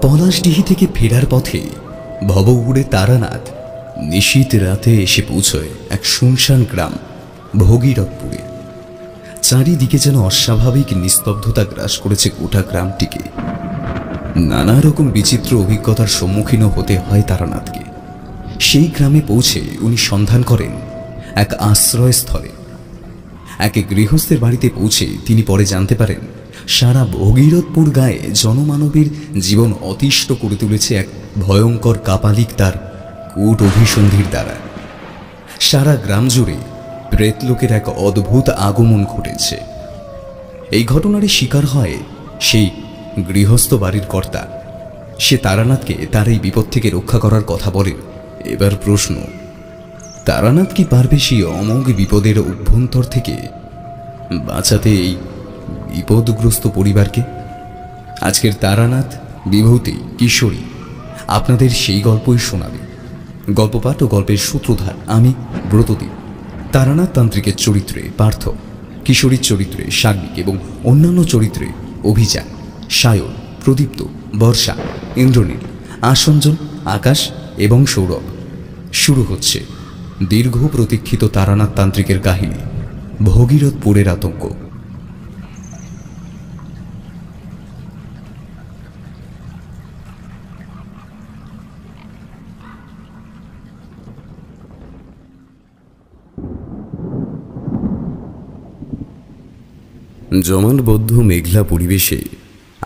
পলাশডিহি থেকে ফেরার পথে ভবঘুরে তারানাথ নিশীত রাতে এসে পৌঁছয় এক শুনশান গ্রাম ভগীরথপুরে। চারিদিকে যেন অস্বাভাবিক নিস্তব্ধতা গ্রাস করেছে গোটা গ্রামটিকে। নানা রকম বিচিত্র অভিজ্ঞতার সম্মুখীন হতে হয় তারানাথকে। সেই গ্রামে পৌঁছে উনি সন্ধান করেন এক আশ্রয়স্থলে। এক গৃহস্থের বাড়িতে পৌঁছে তিনি পরে জানতে পারেন সারা ভগীরথপুর গায়ে জনমানবের জীবন অতিষ্ঠ করে তুলেছে এক ভয়ঙ্কর কাপালিক তার কূট অভিসন্ধির দ্বারা। সারা গ্রাম জুড়ে প্রেতলোকের এক অদ্ভুত আগমন ঘটেছে। এই ঘটনারই শিকার হয় সেই গৃহস্থ বাড়ির কর্তা। সে তারানাথকে তার এই বিপদ থেকে রক্ষা করার কথা বলেন। এবার প্রশ্ন, তারানাথ কি পারবে সেই অমোঘ বিপদের অভ্যন্তর থেকে বাঁচাতে এই বিপদগ্রস্ত পরিবারকে? আজকের তারানাথ, বিভূতি, কিশোরী আপনাদের সেই গল্পই শোনাবে। গল্পপাঠ ও গল্পের সূত্রধার আমি ব্রতদীপ। তারানাথ তান্ত্রিকের চরিত্রে পার্থ, কিশোরীর চরিত্রে সার্বিক এবং অন্যান্য চরিত্রে অভিযান, সায়ন, প্রদীপ্ত, বর্ষা, ইন্দ্রনীল, আসঞ্জন, আকাশ এবং সৌরভ। শুরু হচ্ছে দীর্ঘ প্রতীক্ষিত তারানাথ তান্ত্রিকের কাহিনী, ভগীরথপুরের আতঙ্ক। জমাটবদ্ধ মেঘলা পরিবেশে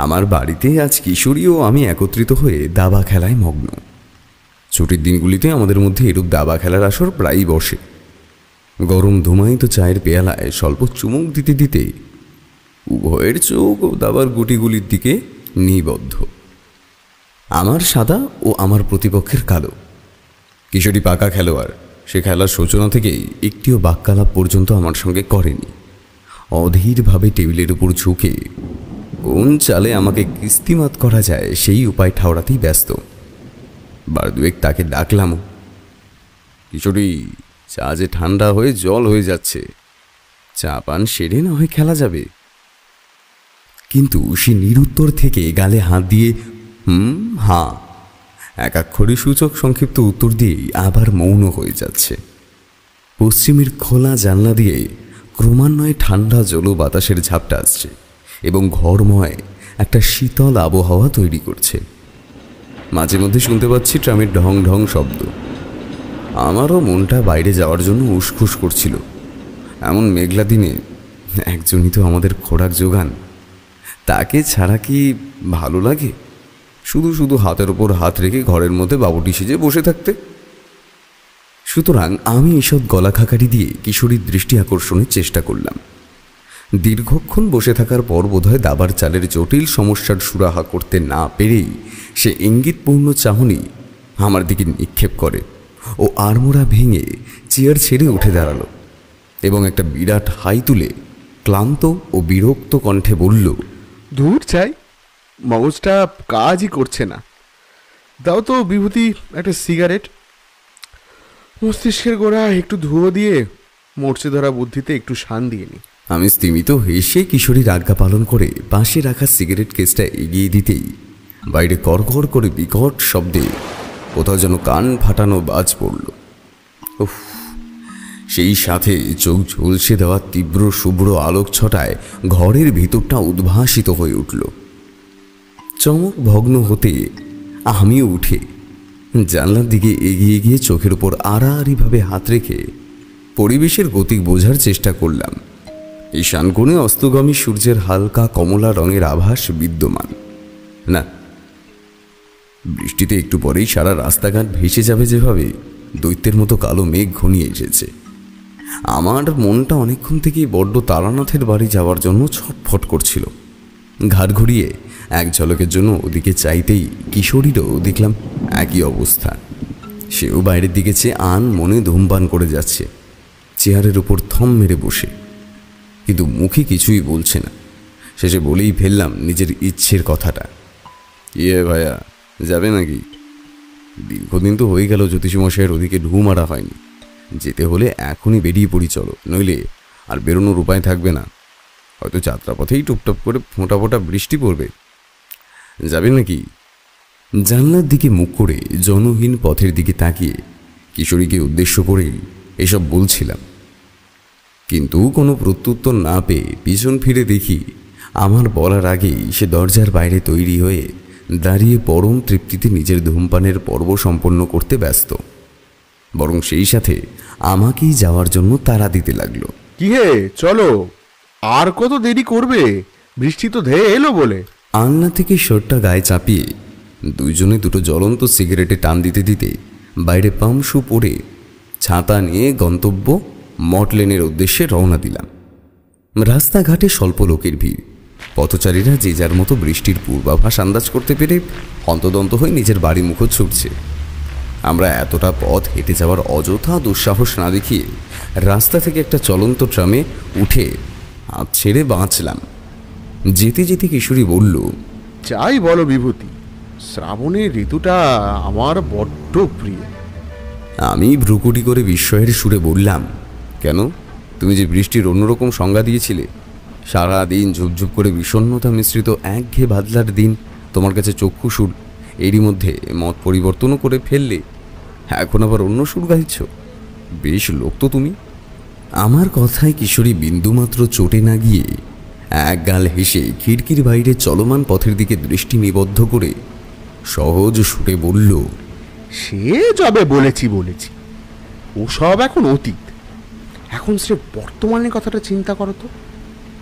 আমার বাড়িতে আজ কিশোরী ও আমি একত্রিত হয়ে দাবা খেলায় মগ্ন। ছুটির দিনগুলিতে আমাদের মধ্যে এরূপ দাবা খেলার আসর প্রায়ই বসে। গরম ধুমায়িত চায়ের পেয়ালায় স্বল্প চুমুক দিতে দিতে উভয়ের চোখ ও দাবার গুটিগুলির দিকে নিবদ্ধ। আমার সাদা ও আমার প্রতিপক্ষের কালো। কিশোরী পাকা খেলোয়াড়। সে খেলার সূচনা থেকেই একটিও বাক্যালাপ পর্যন্ত আমার সঙ্গে করেনি। অধীরভাবে টেবিলের উপর ঝুঁকে কোন চালে আমাকে কিস্তিমাত করা যায় সেই উপায় ঠাওরাতেই ব্যস্ত। বার দুয়েক তাকে ডাকলাম, কিশোরী, চা যে ঠান্ডা হয়ে জল হয়ে যাচ্ছে, চা পান সেরে না হয় খেলা যাবে। কিন্তু সে নিরুত্তর থেকে গালে হাত দিয়ে হাঁ একাক্ষরে সূচক সংক্ষিপ্ত উত্তর দিয়ে আবার মৌন হয়ে যাচ্ছে। পশ্চিমের খোলা জানলা দিয়ে ক্রমান্বয়ে ঠান্ডা জল বাতাসের ঝাপটা আসছে এবং ঘরময় একটা শীতল আবহাওয়া তৈরি করছে। মাঝে মধ্যে শুনতে পাচ্ছি ট্রামের ঢং ঢং শব্দ। আমারও মনটা বাইরে যাওয়ার জন্য উসখুস করছিল। এমন মেঘলা দিনে একজনই তো আমাদের খোরাক যোগান, তাকে ছাড়া কি ভালো লাগে শুধু শুধু হাতের ওপর হাত রেখে ঘরের মধ্যে বাবুটি সেজে বসে থাকতে? সুতরাং আমি এসব গলা খাকারি দিয়ে কিশোরীর দৃষ্টি আকর্ষণের চেষ্টা করলাম। দীর্ঘক্ষণ বসে থাকার পর বোধহয় দাবার চালের জটিল সমস্যার সুরাহা করতে না পেরেই সে ইঙ্গিতপূর্ণ চাহনি আমার দিকে নিক্ষেপ করে ও আড়মোড়া ভেঙে চেয়ার ছেড়ে উঠে দাঁড়ালো এবং একটা বিরাট হাই তুলে ক্লান্ত ও বিরক্ত কণ্ঠে বলল, দূর চাই, মগজটা কাজই করছে না। দাও তো বিভূতি একটা সিগারেট। মস্তিষ্কের গোড়া একটু ধুয়ো দিয়ে মরচে ধরা বুদ্ধিতে একটু শান দিয়ে নি। আমি স্তিমিত হেসে কিশোরীর আজ্ঞা পালন করে পাশে রাখা সিগারেট কেসটা এগিয়ে দিতেই বাইরে কড়কড় করে বিকট শব্দে কোথাও যেন কান ফাটানো বাজ পড়ল। উফ! সেই সাথে চোখ ঝলসে দেওয়া তীব্র শুভ্র আলোক ছটায় ঘরের ভিতরটা উদ্ভাসিত হয়ে উঠল। চমক ভগ্ন হতে আমিও উঠে জানলার দিকে এগিয়ে গিয়ে চোখের উপর আড়াআড়িভাবে হাত রেখে পরিবেশের গতি বোঝার চেষ্টা করলাম। ঈশান কোণে অস্তগামী সূর্যের হালকা কমলা রঙের আভাস বিদ্যমান। না, বৃষ্টিতে একটু পরেই সারা রাস্তাঘাট ভেসে যাবে যেভাবে দৈত্যের মতো কালো মেঘ ঘনিয়ে এসেছে। আমার মনটা অনেকক্ষণ থেকেই বড্ড তারানাথের বাড়ি যাওয়ার জন্য ছটফট করছিল। ঘাড় ঘুরিয়ে এক ঝলকের জন্য ওদিকে চাইতেই কিশোরীরও দেখলাম একই অবস্থা। সেও বাইরের দিকে চেয়ে আন মনে ধূমপান করে যাচ্ছে, চেয়ারের উপর থম মেরে বসে, কিন্তু মুখে কিছুই বলছে না। শেষে বলেই ফেললাম নিজের ইচ্ছের কথাটা, ইয়ে ভাইয়া, যাবে নাকি? দীর্ঘদিন তো হয়ে গেল জ্যোতিষীমশাইয়ের ওদিকে ঢু মারা হয়নি। যেতে হলে এখনই বেরিয়ে পড়ি চলো, নইলে আর বেরোনোর উপায় থাকবে না। হয়তো যাত্রাপথেই টুপটাপ করে ফোঁটা ফোঁটা বৃষ্টি পড়বে। যাবে নাকি? জানলার দিকে মুখ করে জনহীন পথের দিকে তাকিয়ে কিশোরীকে উদ্দেশ্য করেই এসব বলছিলাম, কিন্তু কোনো প্রত্যুত্তর না পেয়ে পিছন ফিরে দেখি আমার বলার আগেই সে দরজার বাইরে তৈরি হয়ে দাঁড়িয়ে পরম তৃপ্তিতে নিজের ধূমপানের পর্ব সম্পন্ন করতে ব্যস্ত, বরং সেই সাথে আমাকেই যাওয়ার জন্য তাড়া দিতে লাগলো। কি হে, চলো, আর কত দেরি করবে? বৃষ্টি তো ধেয়ে এলো বলে। আলনা থেকে শার্টটা গায়ে চাপিয়ে দুইজনে দুটো জ্বলন্ত সিগারেটে টান দিতে দিতে বাইরে পাম্প শু পরে ছাতা নিয়ে গন্তব্য মটলেনের উদ্দেশ্যে রওনা দিলাম। রাস্তাঘাটে স্বল্প লোকের ভিড়, পথচারীরা যে যার মতো বৃষ্টির পূর্বাভাস আন্দাজ করতে পেরে হন্তদন্ত হয়ে নিজের বাড়ি মুখ ছুটছে। আমরা এতটা পথ হেঁটে যাওয়ার অযথা দুঃসাহস না দেখিয়ে রাস্তা থেকে একটা চলন্ত ট্রামে উঠে হাত ছেড়ে বাঁচলাম। যেতে যেতে কিশোরী বলল, যাই বলো বিভূতি, শ্রাবণের ঋতুটা আমার বড্ড প্রিয়। আমি ভ্রুকুটি করে বিস্ময়ের সুরে বললাম, কেন? তুমি যে বৃষ্টির অন্যরকম সংজ্ঞা দিয়েছিলে, সারা দিন ঝুপঝুপ করে বিষণ্ণতা মিশ্রিত একঘেয়ে বাদলার দিন তোমার কাছে চক্ষুসুর, এরই মধ্যে মত পরিবর্তনও করে ফেললে, এখন আবার অন্য সুর গাইছ। বেশ লোক তো তুমি। আমার কথায় কিশোরী বিন্দুমাত্র চটে না গিয়ে এক গাল হেসে খিড়কির বাইরে চলমান পথের দিকে দৃষ্টি নিবদ্ধ করে সহজ সুরে বলল, সে যবে বলেছি, ওসব এখন অতীত। এখন সে বর্তমানের কথাটা চিন্তা করো তো।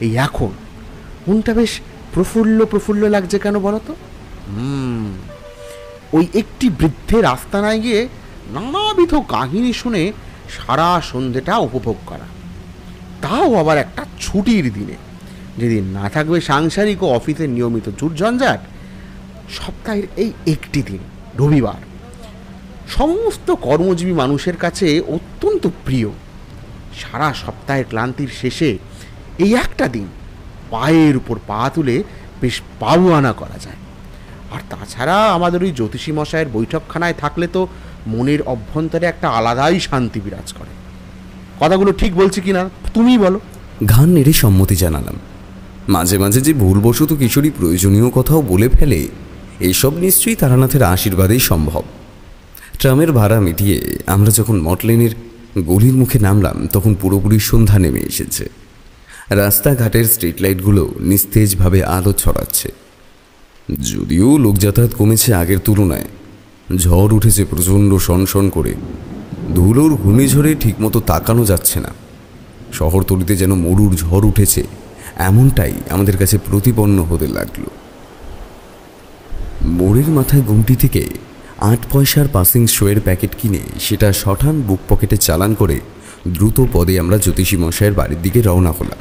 এই এখন মনটা বেশ প্রফুল্ল লাগছে কেন বলো তো? ওই একটি বৃদ্ধের আস্তানায় গিয়ে নানাবিধ কাহিনী শুনে সারা সন্ধেটা উপভোগ করা, তাও আবার একটা ছুটির দিনে, যেদিন না থাকবে সাংসারিক ও অফিসের নিয়মিত ঝুটঝঞ্ঝাট। সপ্তাহের এই একটি দিন, রবিবার, সমস্ত কর্মজীবী মানুষের কাছে অত্যন্ত প্রিয়। সারা সপ্তাহের ক্লান্তির শেষে এই একটা দিন পায়ের উপর পা তুলে বেশ পাওয়ানা করা যায়। আর তাছাড়া আমাদের ওই জ্যোতিষী মশাইয়ের বৈঠকখানায় থাকলে তো মনের অভ্যন্তরে একটা আলাদাই শান্তি বিরাজ করে। কথাগুলো ঠিক বলছি কিনা তুমি বলো? ঘাড় নেড়ে সম্মতি জানালাম। মাঝে মাঝে যে ভুলবশত কিশোরী প্রয়োজনীয় কথাও বলে ফেলে, এইসব নিশ্চয়ই তারানাথের আশীর্বাদেই সম্ভব। ট্রামের ভাড়া মিটিয়ে আমরা যখন মটলেনের গলির মুখে নামলাম, তখন পুরোপুরি সন্ধ্যা নেমে এসেছে। রাস্তাঘাটের স্ট্রিট লাইটগুলো নিস্তেজভাবে আলো ছড়াচ্ছে। যদিও লোক যাতায়াত কমেছে আগের তুলনায়, ঝড় উঠেছে প্রচণ্ড সনসন করে। ধুলোর ঘূর্ণিঝড়ে ঠিকমতো তাকানো যাচ্ছে না। শহরতলিতে যেন মরুর ঝড় উঠেছে, এমনটাই আমাদের কাছে প্রতিপন্ন হতে লাগলো। মোড়ের মাথায় গুমটি থেকে 8 পয়সার পাসিং শোয়ের প্যাকেট কিনে সেটা শঠান বুক পকেটে চালান করে দ্রুত পদে আমরা জ্যোতিষী মশাইয়ের বাড়ির দিকে রওনা হলাম।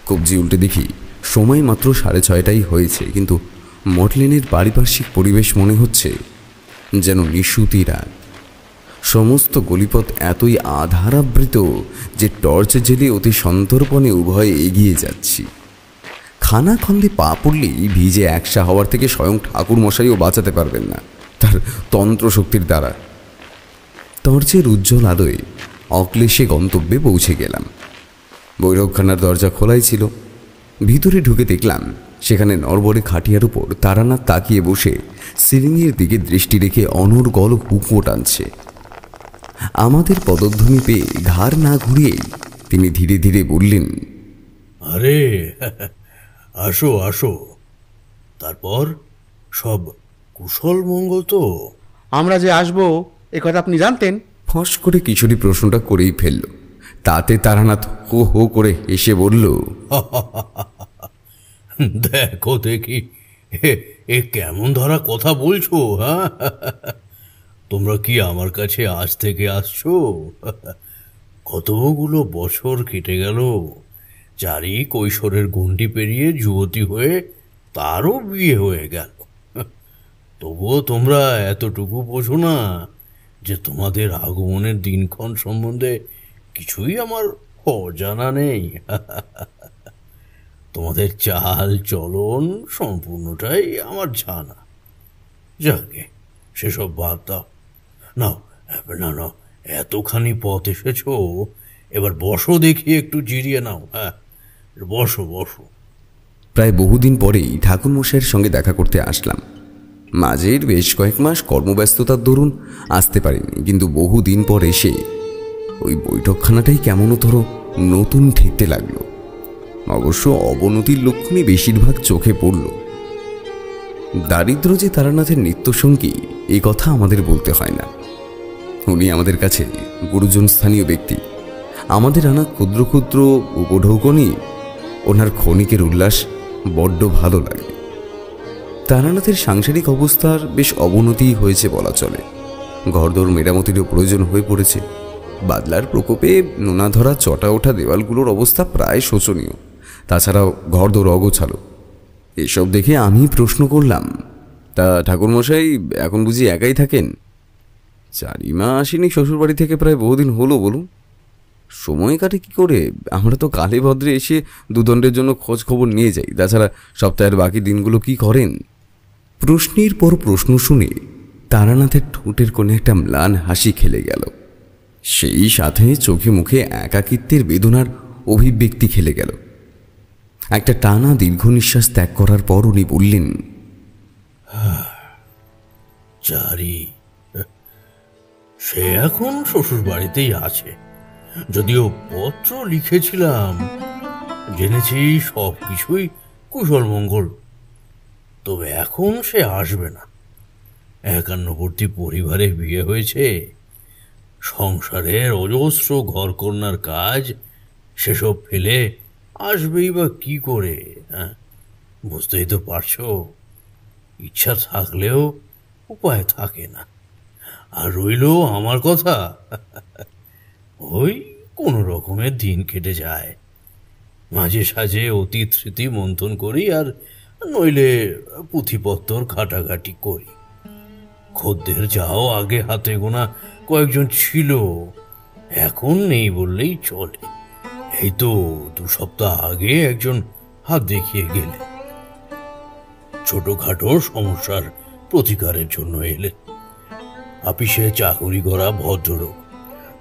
কবজি উল্টে দেখি সময় মাত্র 6:30টাই হয়েছে, কিন্তু মটলেনের পারিপার্শ্বিক পরিবেশ মনে হচ্ছে যেন নিশুতি রাত। সমস্ত গলিপথ এতই আধারাবৃত যে টর্চ জেলে অতি সন্তর্পণে উভয়ে এগিয়ে যাচ্ছি। খানাখন্দে পা পড়লেই ভিজে একসা হওয়ার থেকে স্বয়ং ঠাকুর মশাইও বাঁচাতে পারবেন না তার তন্ত্রশক্তির দ্বারা। টর্চের উজ্জ্বল আলোয় অক্লেশে গন্তব্যে পৌঁছে গেলাম। বৈঠকখানার দরজা খোলাই ছিল। ভিতরে ঢুকে দেখলাম সেখানে নড়বড়ে খাটিয়ার উপর তারানাথ তাকিয়ে বসে সিলিংয়ের দিকে দৃষ্টি রেখে অনর্গল হুঁকো টানছে। আমাদের পদধ্বনি পেয়ে ঘাড় না ঘুরিয়েই তিনি ধীরে ধীরে বললেন, আরে আসো আসো, তারপর সব কুশল মঙ্গল তো? আমরা যে আসবো এ কথা আপনি জানতেন? ফস করে কিশোরী প্রশ্নটা করেই ফেলল। তাতে তারানাথ হো হো করে এসে বলল, দেখো দেখি এ কেমন ধরা কথা বলছো? হ্যাঁ, তোমরা কি আমার কাছে আজ থেকে আসছো? কতগুলো বছর কেটে গেল, যারই কৈশোরের গণ্ডি পেরিয়ে যুবতী হয়ে তারও বিয়ে হয়ে গেল। তবুও তোমরা এতটুকু বোঝো না যে তোমাদের আগমনের দিনক্ষণ সম্বন্ধে কিছুই আমার অজানা নেই। তোমাদের চাল চলন সম্পূর্ণটাই আমার জানা। যাকে সেসব বাদ দাও। নাও না নাও, এতখানি পথ এসেছো, এবার বসো দেখি, একটু জিরিয়ে নাও। হ্যাঁ, বসো বসো। প্রায় বহুদিন পরেই ঠাকুরমশাইয়ের সঙ্গে দেখা করতে আসলাম। মাঝের বেশ কয়েক মাস কর্মব্যস্ততার দরুন আসতে পারিনি, কিন্তু বহুদিন পর এসে ওই বৈঠকখানাটাই কেমনও ধরো নতুন ঠেকতে লাগলো। অবশ্য অবনতির লক্ষণই বেশিরভাগ চোখে পড়ল। দারিদ্র যে তারানাথের নিত্যসঙ্গী এ কথা আমাদের বলতে হয় না। উনি আমাদের কাছে গুরুজন স্থানীয় ব্যক্তি। আমাদের আনা ক্ষুদ্র ক্ষুদ্র উপঢৌকনই ওনার ক্ষণিকের উল্লাস বড্ড ভালো লাগে। তারানাথের সাংসারিক অবস্থার বেশ অবনতি হয়েছে বলা চলে। ঘরদোর মেরামতিরও প্রয়োজন হয়ে পড়েছে। বাদলার প্রকোপে নোনা ধরা চটা ওঠা দেওয়ালগুলোর অবস্থা প্রায় শোচনীয়। তাছাড়াও ঘরদোর অগোছালো। এসব দেখে আমি প্রশ্ন করলাম, তা ঠাকুরমশাই এখন বুঝি একাই থাকেন? চারিমা আসেনি শ্বশুরবাড়ি থেকে প্রায় বহুদিন হলো। বলুন, সময় কাটে কি করে? আমরা তো কালে ভদ্রে এসে দুদণ্ডের জন্য খোঁজ খবর নিয়ে যাই। তাছাড়া সপ্তাহের বাকি দিনগুলো কি করেন? প্রশ্নের পর প্রশ্ন শুনে তারানাথের ঠোঁটের কোণে একটা ম্লান হাসি খেলে গেল। সেই সাথে চোখে মুখে একাকিত্বের বেদনার অভিব্যক্তি খেলে গেল। একটা টানা দীর্ঘ নিঃশ্বাস ত্যাগ করার পর উনি বললেন, চারি সে এখন শ্বশুর বাড়িতেই আছে। যদিও পত্র লিখেছিলাম, জেনেছি সব কিছুই কুশল মঙ্গল। তবে এখন সে আসবে না। একান্নবর্তী পরিবারে বিয়ে হয়েছে, সংসারের অজস্র ঘরকন্যার কাজ সেসব ফেলে আসবেই বা কি করে? বুঝতেই তো পারছো, ইচ্ছা থাকলেও উপায় থাকে না। আর রইল আমার কথা, ওই কোনো রকমের দিন কেটে যায়। মাঝে সাঝে অতীত স্মৃতি মন্থন করি, আর নইলে পুঁথিপত্তর ঘাটাঘাটি করি। খদ্দের যাও আগে হাতে গোনা কয়েকজন ছিল, এখন নেই বললেই চলে। এই তো 2 সপ্তাহ আগে একজন হাত দেখিয়ে গেলেন। ছোটখাটো সমস্যার প্রতিকারের জন্য এলেন। আপিসে চাকরি করা ভদ্রলোক,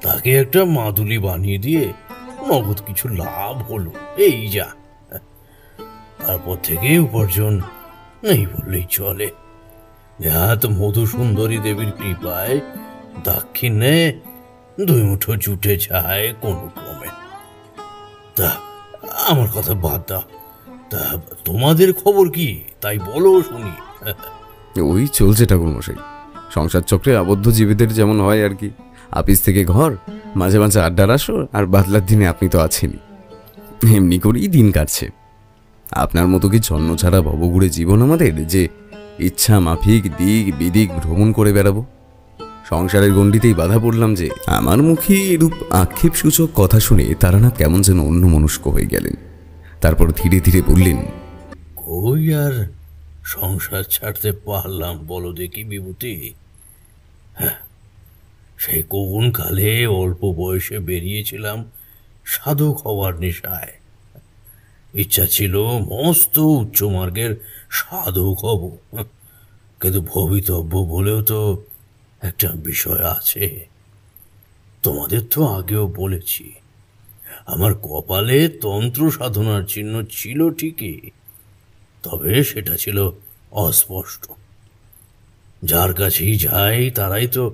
তাকে একটা মাদুলি বানিয়ে দিয়ে নগদ কিছু লাভ হলো, এই যা। তারপর থেকে উপার্জন নেই বললেই চলে। তো মধুসুন্দরী দেবীর কৃপায় দাক্ষিণে 2 মুঠো জুটে যায় কোনো ক্রমে। তা আমার কথা বাদ দাও, তা তোমাদের খবর কি তাই বলো শুনি। ওই চলছে ঠাকুরমশাই, সংসার চক্রে আবদ্ধ জীবীদের যেমন হয় আর কি। আপিস থেকে ঘর, মাঝে মাঝে আড্ডার আসর, আর বাদলার দিনে আপনি তো আছেনই। এমনি করেই দিন কাটছে। আপনার মতো কি ছন্ন ছাড়া ভবঘুরে জীবন আমাদের, যে ইচ্ছা মাফিক দিক বিদিক ভ্রমণ করে বেড়াবো? সংসারের গণ্ডিতেই বাধা পড়লাম যে। আমার মুখে এরূপ আক্ষেপ সূচক কথা শুনে তারানাথ কেমন যেন অন্যমনস্ক হয়ে গেলেন। তারপর ধীরে ধীরে বললেন, কই আর সংসার ছাড়তে পারলাম বলো দেখি বিভূতি। সেই কোন কালে অল্প বয়সে বেরিয়েছিলাম সাধক হওয়ার নেশায়। ইচ্ছা ছিল মস্ত উচ্চমার্গের সাধক হব, কিন্তু ভবিতব্য বলেও তো একটা বিষয় আছে। তোমাদের তো আগেও বলেছি, আমার কপালে তন্ত্র সাধনার চিহ্ন ছিল ঠিকই, তবে সেটা ছিল অস্পষ্ট। যার কাছেই যাই তারাই তো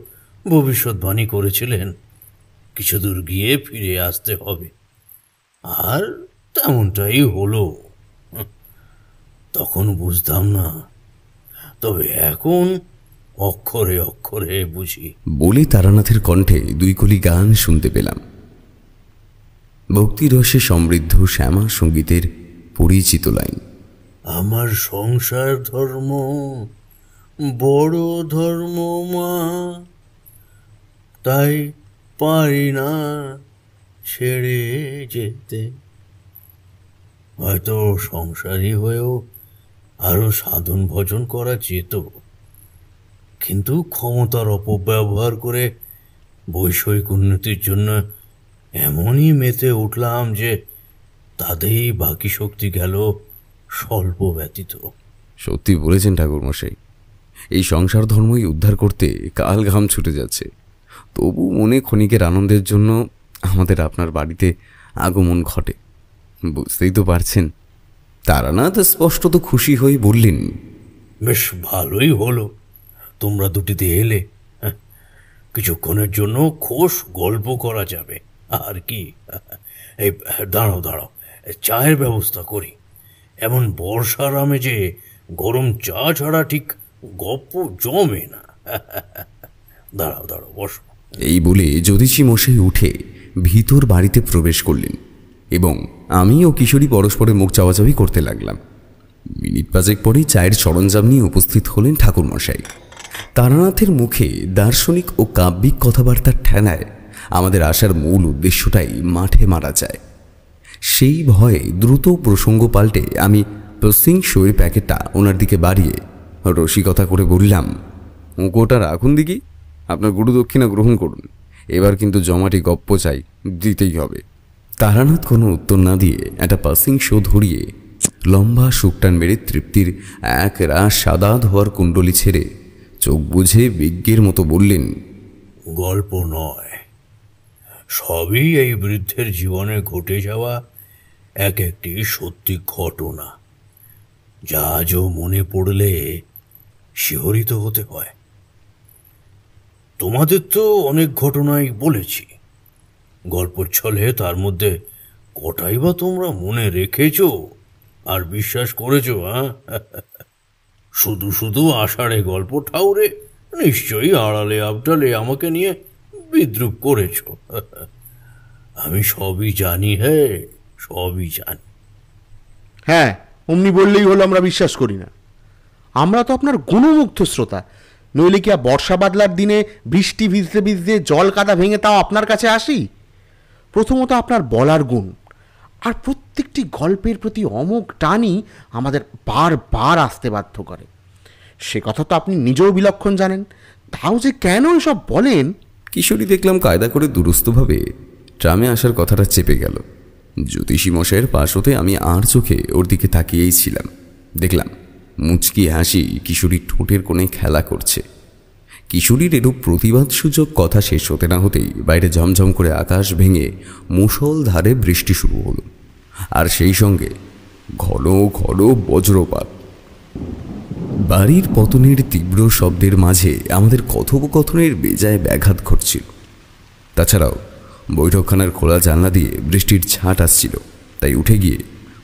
ভবিষ্যৎবাণী করেছিলেন কিছু দূর গিয়ে ফিরে আসতে হবে, আর তেমনটাই হলো। তখন বুঝতাম না, তবে এখন অক্ষরে অক্ষরে বুঝি। বলে তারানাথের কণ্ঠে 2 কলি গান শুনতে পেলাম। ভক্তিরসে সমৃদ্ধ শ্যামা সঙ্গীতের পরিচিত লাইন। আমার সংসার ধর্ম বড় ধর্ম মা, তাই পারি না ছেড়ে যেতে। হয়তো সংসারী হয়েও আরো সাধন ভজন করা যেত, কিন্তু ক্ষমতার অপব্যবহার করে বৈষয়িক উন্নতির জন্য এমনই মেতে উঠলাম যে তাতেই বাকি শক্তি গেল স্বল্প ব্যতীত। সত্যি বলেছেন ঠাকুরমশাই, এই সংসার ধর্মই উদ্ধার করতে কাল ঘাম ছুটে যাচ্ছে। তবু মনে ক্ষণিকের আনন্দের জন্য আমাদের আপনার বাড়িতে আগমন ঘটে, বুঝতেই তো পারছেন। তারানাথ স্পষ্টত খুশি হয়ে বললেন, বেশ ভালোই হলো তোমরা দুটিতে এলে। কিছুক্ষণের জন্য খোশ গল্প করা যাবে আর কি। এই দাঁড়াও দাঁড়াও, চায়ের ব্যবস্থা করি। এমন বর্ষার আমেজে গরম চা ছাড়া ঠিক গপ্প জমে না। দাঁড়াও দাঁড়াও, বসো। এই বলে জ্যোতিষী মশাই উঠে ভিতর বাড়িতে প্রবেশ করলেন এবং আমি ও কিশোরী পরস্পরের মুখ চাওয়াচাওয়ি করতে লাগলাম। মিনিট পাঁচেক পরেই চায়ের সরঞ্জাম নিয়ে উপস্থিত হলেন ঠাকুরমশাই। তারানাথের মুখে দার্শনিক ও কাব্যিক কথাবার্তার ঠেলায় আমাদের আসার মূল উদ্দেশ্যটাই মাঠে মারা যায়। সেই ভয়ে দ্রুত প্রসঙ্গ পাল্টে আমি প্রসিং শোয়ের প্যাকেটটা ওনার দিকে বাড়িয়ে রসিকতা করে বললাম, ওটা রাখুন দিকি, আপনার গুরু দক্ষিণা গ্রহণ করুন। এবার কিন্তু জমাটি গপ্প চাই, দিতেই হবে। তারানাথ কোনো উত্তর না দিয়ে একটা পাসিং শো ধরিয়ে লম্বা শুকটান মেরে তৃপ্তির এক রাস সাদা ধোয়ার কুণ্ডলি ছেড়ে চোখ বুঝে বিজ্ঞের মতো বললেন, গল্প নয়, সবই এই বৃদ্ধের জীবনে ঘটে যাওয়া এক একটি সত্যি ঘটনা, যা আজও মনে পড়লে শিহরিত হতে হয়। তোমাদের তো অনেক ঘটনাই বলেছি, গল্পের ছলে তার মধ্যে কটাই বা তোমরা মনে রেখেছ আর বিশ্বাস করেছ? শুধু শুধু আষাঢ়ে গল্প ঠাউরে নিশ্চয়ই আড়ালে আবডালে আমাকে নিয়ে বিদ্রুপ করেছ। আমি সবই জানি, সবই জানি। হ্যাঁ, অমনি বললেই হলো আমরা বিশ্বাস করি না। আমরা তো আপনার গুণমুগ্ধ শ্রোতা, নইলে কি বর্ষা বাদলার দিনে বৃষ্টি ভিজতে ভিজতে জল কাদা ভেঙে তাও আপনার কাছে আসি? প্রথমত আপনার বলার গুণ, আর প্রত্যেকটি গল্পের প্রতি অমোঘ টানই আমাদের বারবার আসতে বাধ্য করে। সে কথা তো আপনি নিজেও বিলক্ষণ জানেন, তাও যে কেন এসব বলেন। কিশোরী দেখলাম কায়দা করে দুরস্তভাবে ট্রামে আসার কথাটা চেপে গেল। জ্যোতিষী মশাইয়ের পাশ হতে আমি আর চোখে ওর দিকে তাকিয়েই ছিলাম। দেখলাম মুচকি হাসি কিশোরীর ঠোঁটের কোণে খেলা করছে। কিশোরীর এরূপ প্রতিবাদসূচক কথা শেষ হতে না হতেই বাইরে ঝমঝম করে আকাশ ভেঙে মুষলধারে বৃষ্টি শুরু হলো, আর সেই সঙ্গে ঘন ঘন বজ্রপাত। বাড়ির পতনের তীব্র শব্দের মাঝে আমাদের কথোপকথনের বেজায় ব্যাঘাত ঘটছিল। তাছাড়াও বৈঠকখানার খোলা জানলা দিয়ে বৃষ্টির ছাঁট আসছিল, তাই উঠে গিয়ে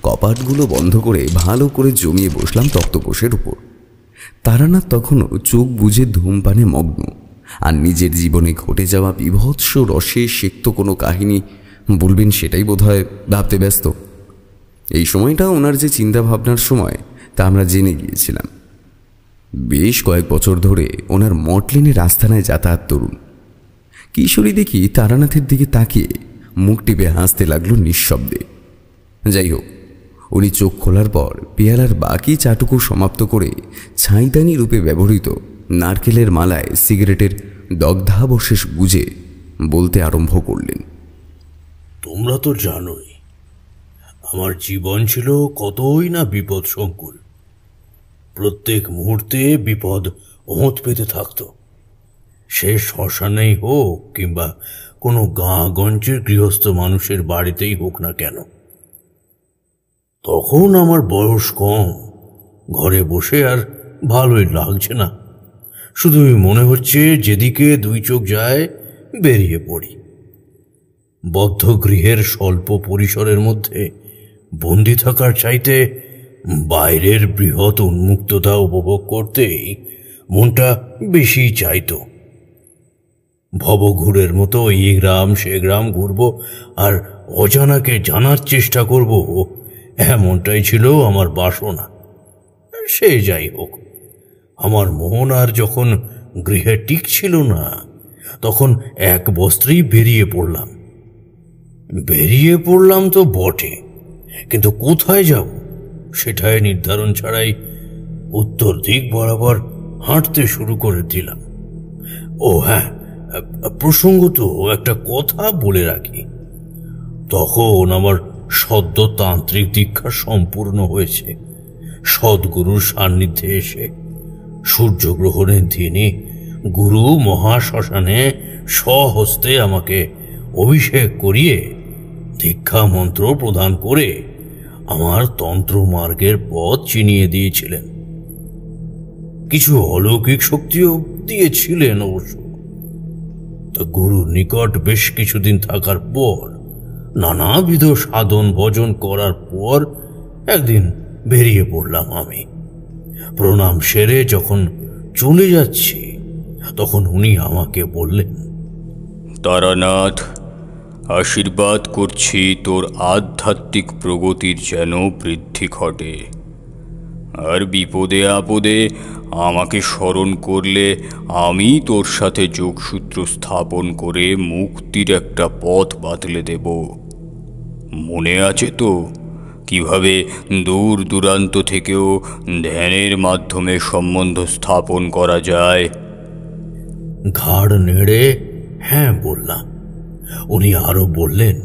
কপাটগুলো বন্ধ করে ভালো করে জমিয়ে বসলাম তক্তপোষের উপর। তারানাথ তখনও চোখ বুজে ধূমপানে মগ্ন, আর নিজের জীবনে ঘটে যাওয়া বিভৎস রসে সিক্ত কোনো কাহিনী বলবেন সেটাই বোধহয় ভাবতে ব্যস্ত। এই সময়টা ওনার যে চিন্তাভাবনার সময় তা আমরা জেনে গিয়েছিলাম। বেশ কয়েক বছর ধরে ওনার মটলিনের আস্থানায় যাতায়াত তরুণ। কিশোরী দেখি তারানাথের দিকে তাকিয়ে মুখ টিপে হাসতে লাগলো নিঃশব্দে। যাই হোক, উনি চোখ খোলার পর পেয়ালার বাকি চাটুকু সমাপ্ত করে ছাইদানি রূপে ব্যবহৃত নারকেলের মালায় সিগারেটের দগ্ধাবশেষ গুজে বলতে আরম্ভ করলেন, তোমরা তো জানোই আমার জীবন ছিল কতই না বিপদ সংকুল। প্রত্যেক মুহূর্তে বিপদ ওঁত পেতে থাকত, সে শ্মশানেই হোক কিংবা কোনো গাঁগঞ্জের গৃহস্থ মানুষের বাড়িতেই হোক না কেন। তখন আমার বয়স কম, ঘরে বসে আর ভালোই লাগছে না, শুধুই মনে হচ্ছে যেদিকে দুই চোখ যায় বেরিয়ে পড়ি। বদ্ধ গৃহের স্বল্প পরিসরের মধ্যে বন্দি থাকার চাইতে বাইরের বৃহৎ উন্মুক্ততা উপভোগ করতেই মনটা বেশি চাইত। ভবঘুরের মতো এই গ্রাম সে গ্রাম ঘুরব আর অজানাকে জানার চেষ্টা করব, এমনটাই ছিল আমার বাসনা। সে যাই হোক, আমার মন আর যখন গৃহে টিকছিল না, তখন এক বস্ত্রেই বেরিয়ে পড়লাম তো বটে, কিন্তু কোথায় যাব সেটাই নির্ধারণ ছাড়াই উত্তর দিক বরাবর হাঁটতে শুরু করে দিলাম। ও হ্যাঁ, প্রসঙ্গত একটা কথা বলে রাখি, তখন আমার সদ্য তান্ত্রিক দীক্ষা সম্পূর্ণ হয়েছে। সদ্গুরুর সান্নিধ্যে এসে সূর্যগ্রহণের দিনে গুরু মহাশ্মশানে স্বহস্তে আমাকে অভিষেক করিয়ে দীক্ষা মন্ত্র প্রদান করে আমার তন্ত্র মার্গের পথ চিনিয়ে দিয়েছিলেন। কিছু অলৌকিক শক্তিও দিয়েছিলেন অবশ্য। তা গুরুর নিকট বেশ কিছুদিন থাকার পর, নানাবিধ সাধন ভজন করার পর একদিন বেরিয়ে পড়লাম আমি। প্রণাম সেরে যখন চলে যাচ্ছি, তখন উনি আমাকে বললেন, তারানাথ, আশীর্বাদ করছি তোর আধ্যাত্মিক প্রগতির যেন বৃদ্ধি ঘটে। আর বিপদে আপদে আমাকে স্মরণ করলে আমি তোর সাথে যোগসূত্র স্থাপন করে মুক্তির একটা পথ বাতলে দেব। মনে আছে তো কিভাবে দূর দূরান্ত থেকেও ধ্যানের মাধ্যমে সম্বন্ধ স্থাপন করা যায়? ঘাড় নেড়ে হ্যাঁ বললাম। উনি আরো বললেন,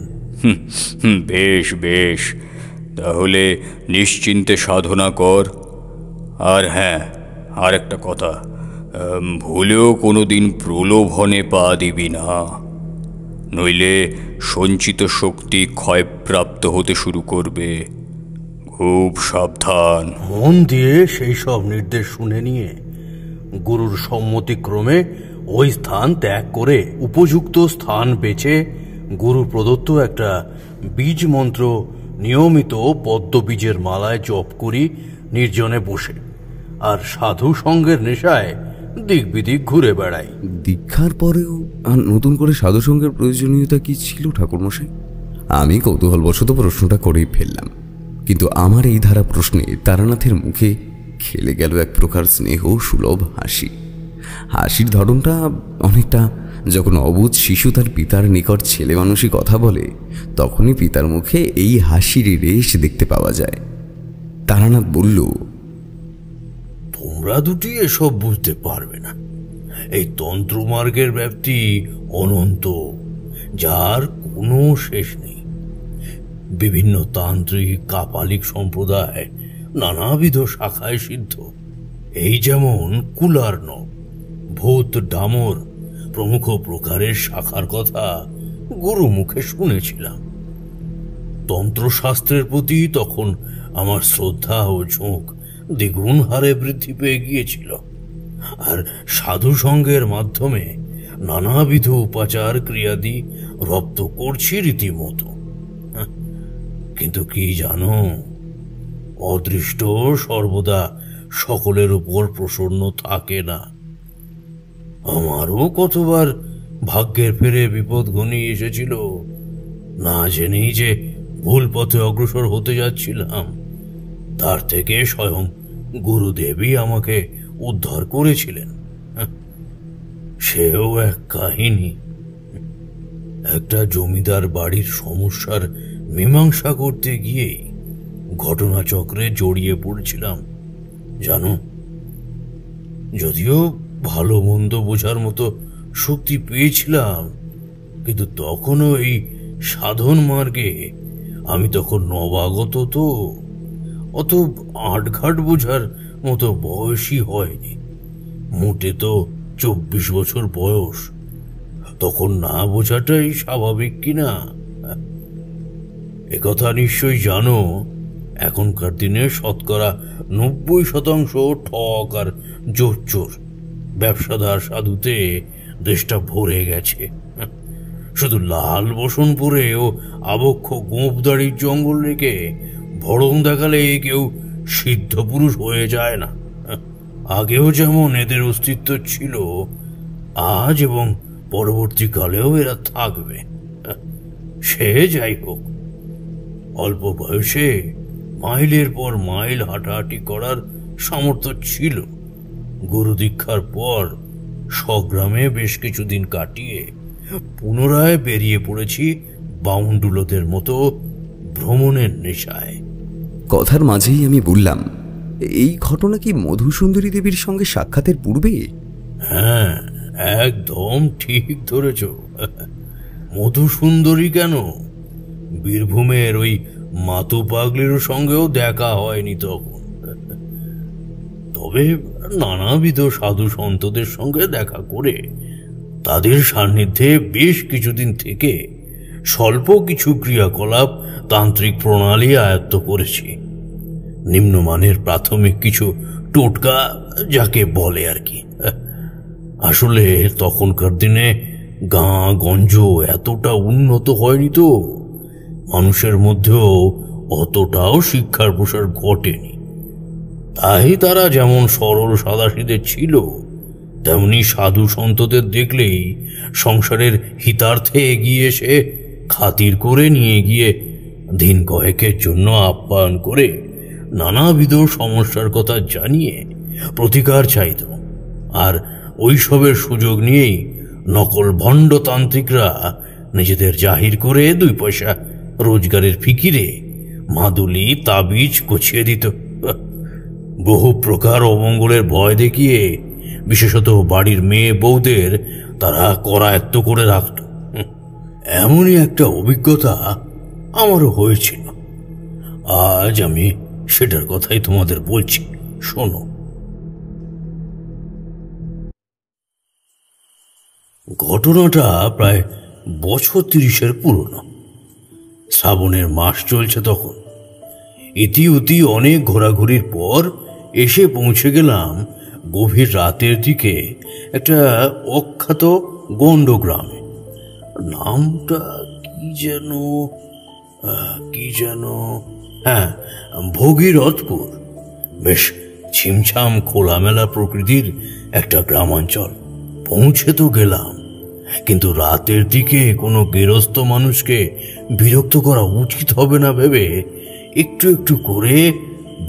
বেশ বেশ, তাহলে নিশ্চিন্তে সাধনা কর। আর হ্যাঁ, আর একটা কথা, ভুলেও কোনো দিন প্রলোভনে পা দিবি না, নইলে সঞ্চিত শক্তি ক্ষয়প্রাপ্ত হতে শুরু করবে। খুব সাবধান। মন দিয়ে সেই সব নির্দেশ শুনে নিয়ে গুরুর সম্মতিক্রমে ওই স্থান ত্যাগ করে উপযুক্ত স্থান বেছে গুরু প্রদত্ত একটা বীজ মন্ত্র নিয়মিত পদ্মবীজের মালায় জপ করি নির্জনে বসে, আর সাধু সঙ্গের নেশায় দিক বিদিক ঘুরে বেড়াই। দীক্ষার পরেও আর নতুন করে সাধুসঙ্গের প্রয়োজনীয়তা কি ছিল ঠাকুরমশাই? আমি কৌতূহলবশত প্রশ্নটা করেই ফেললাম, কিন্তু আমার এই ধারা প্রশ্নে তারানাথের মুখে খেলে গেল এক প্রকার স্নেহ সুলভ হাসি। হাসির ধরনটা অনেকটা যখন অবুঝ শিশু তার পিতার নিকট ছেলে মানুষই কথা বলে, তখনই পিতার মুখে এই হাসির রেশ দেখতে পাওয়া যায়। তারানাথ বলল, তোমরা দুটি এসব বুঝতে পারবে না। এই তন্ত্রমার্গের ব্যাপ্তি অনন্ত, যার কোনো শেষ নেই। বিভিন্ন তান্ত্রিক কাপালিক সম্প্রদায় নানাবিধ শাখায় সিদ্ধ। এই যেমন কুলার্ণ, ভূত, ডামর প্রমুখ প্রকারের শাখার কথা গুরু মুখে শুনেছিলাম। তন্ত্রশাস্ত্রের প্রতি তখন আমার শ্রদ্ধা ও ঝোঁক দ্বিগুণ হারে বৃদ্ধি পেয়ে গিয়েছিল, আর সাধু সঙ্গের মাধ্যমে নানাবিধ উপাচার ক্রিয়াদি রপ্ত করছি রীতিমতো। কিন্তু কি জানো, অদৃষ্ট সর্বদা সকলের উপর প্রসন্ন থাকে না। আমারও কতবার ভাগ্যের ফেরে বিপদ ঘনিয়ে এসেছিল, না জেনেই যে ভুল পথে অগ্রসর হতে যাচ্ছিলাম। তার থেকে স্বয়ং গুরুদেবই আমাকে উদ্ধার করেছিলেন। সেও এক কাহিনী। একটা জমিদার বাড়ির সমস্যার মীমাংসা করতে গিয়েই ঘটনাচক্রে জড়িয়ে পড়েছিলাম জানো। যদিও ভালো মন্দ বোঝার মতো শক্তি পেয়েছিলাম, কিন্তু তখনও এই সাধন মার্গে আমি তখন নবাগত, তো অত আটঘাট বোঝার মতো বয়সই হয়নি। মোটে তো 24 বছর বয়স, তখন না বোঝাটাই স্বাভাবিক কিনা। একথা নিশ্চয়ই জানো, এখনকার দিনে শতকরা 90% ঠক আর জোচ্চোর ব্যবসাদার সাধুতে দেশটা ভরে গেছে। শুধু লাল বসন পরে ও আবক্ষ গোঁপদাড়ির জঙ্গল রেখে ভড়ং দেখালে কেউ সিদ্ধ পুরুষ হয়ে যায় না। আগেও যেমন এদের অস্তিত্ব ছিল, আজ এবং পরবর্তীকালেও এরা থাকবে। সে যাই হোক, অল্প বয়সে মাইলের পর মাইল হাঁটাহাঁটি করার সামর্থ্য ছিল। গুরু দীক্ষার পর স্বগ্রামে বেশ কিছুদিন কাটিয়ে পুনরায় বেরিয়ে পড়েছি বাউন্ডুলোদের মতো ভ্রমণের নেশায়। কথার মাঝেই আমি বললাম, এই ঘটনা কি মধুসুন্দরী দেবীর সঙ্গে সাক্ষাতের পূর্বে? হ্যাঁ, একদম ঠিক ধরেছ। মধুসুন্দরী কেন, বীরভূমের ওই মাতু পাগলির সঙ্গেও দেখা হয়নি তখন। তবে নানাবিধ সাধু সন্তদের সঙ্গে দেখা করে তাদের সান্নিধ্যে বেশ কিছুদিন থেকে স্বল্প কিছু ক্রিয়াকলাপ তান্ত্রিক প্রণালী আয়ত্ত করেছি। নিম্নমানের প্রাথমিক কিছু টোটকা যাকে বলে আর কি। আসলে তখনকার দিনে গাঁ-গঞ্জ এতটা উন্নত হয়নি, তো মানুষের মধ্যেও অতটাও শিক্ষার প্রসার ঘটেনি। তাই তারা যেমন সরল সাদাসিধে ছিল, তেমনি সাধু সন্তদের দেখলেই সংসারের হিতার্থে এগিয়ে এসে খাতির করে নিয়ে গিয়ে দিন কয়েকের জন্য আপ্যায়ন করে নানাবিধ সমস্যার কথা জানিয়ে প্রতিকার চাইত। আর ওইসবের সুযোগ নিয়েই নকল ভণ্ডতান্ত্রিকরা নিজেদের জাহির করে 2 পয়সা রোজগারের ফিকিরে মাদুলি তাবিজ কচিয়ে দিত। বহু প্রকার অমঙ্গলের ভয় দেখিয়ে বিশেষত বাড়ির মেয়ে বউদের তারা করায়ত্ত করে রাখত। এমনই একটা অভিজ্ঞতা আমারও হয়েছিল। আজ আমি সেটার কথাই তোমাদের বলছি, শোনো। ঘটনাটা প্রায় বছর 30-এর পুরনো। শ্রাবণের মাস চলছে তখন। ইতিউতি অনেক ঘোরাঘুরির পর এসে পৌঁছে গেলাম গভীর রাতের দিকে একটা অখ্যাত গণ্ড গ্রামে। নামটা কি যেন হ্যাঁ, ভগীরথপুর। বেশ ছিমছাম খোলামেলা প্রকৃতির একটা গ্রামাঞ্চল। পৌঁছে তো গেলাম, কিন্তু রাতের দিকে কোনো গেরস্থ মানুষকে বিরক্ত করা উচিত হবে না ভেবে একটু একটু করে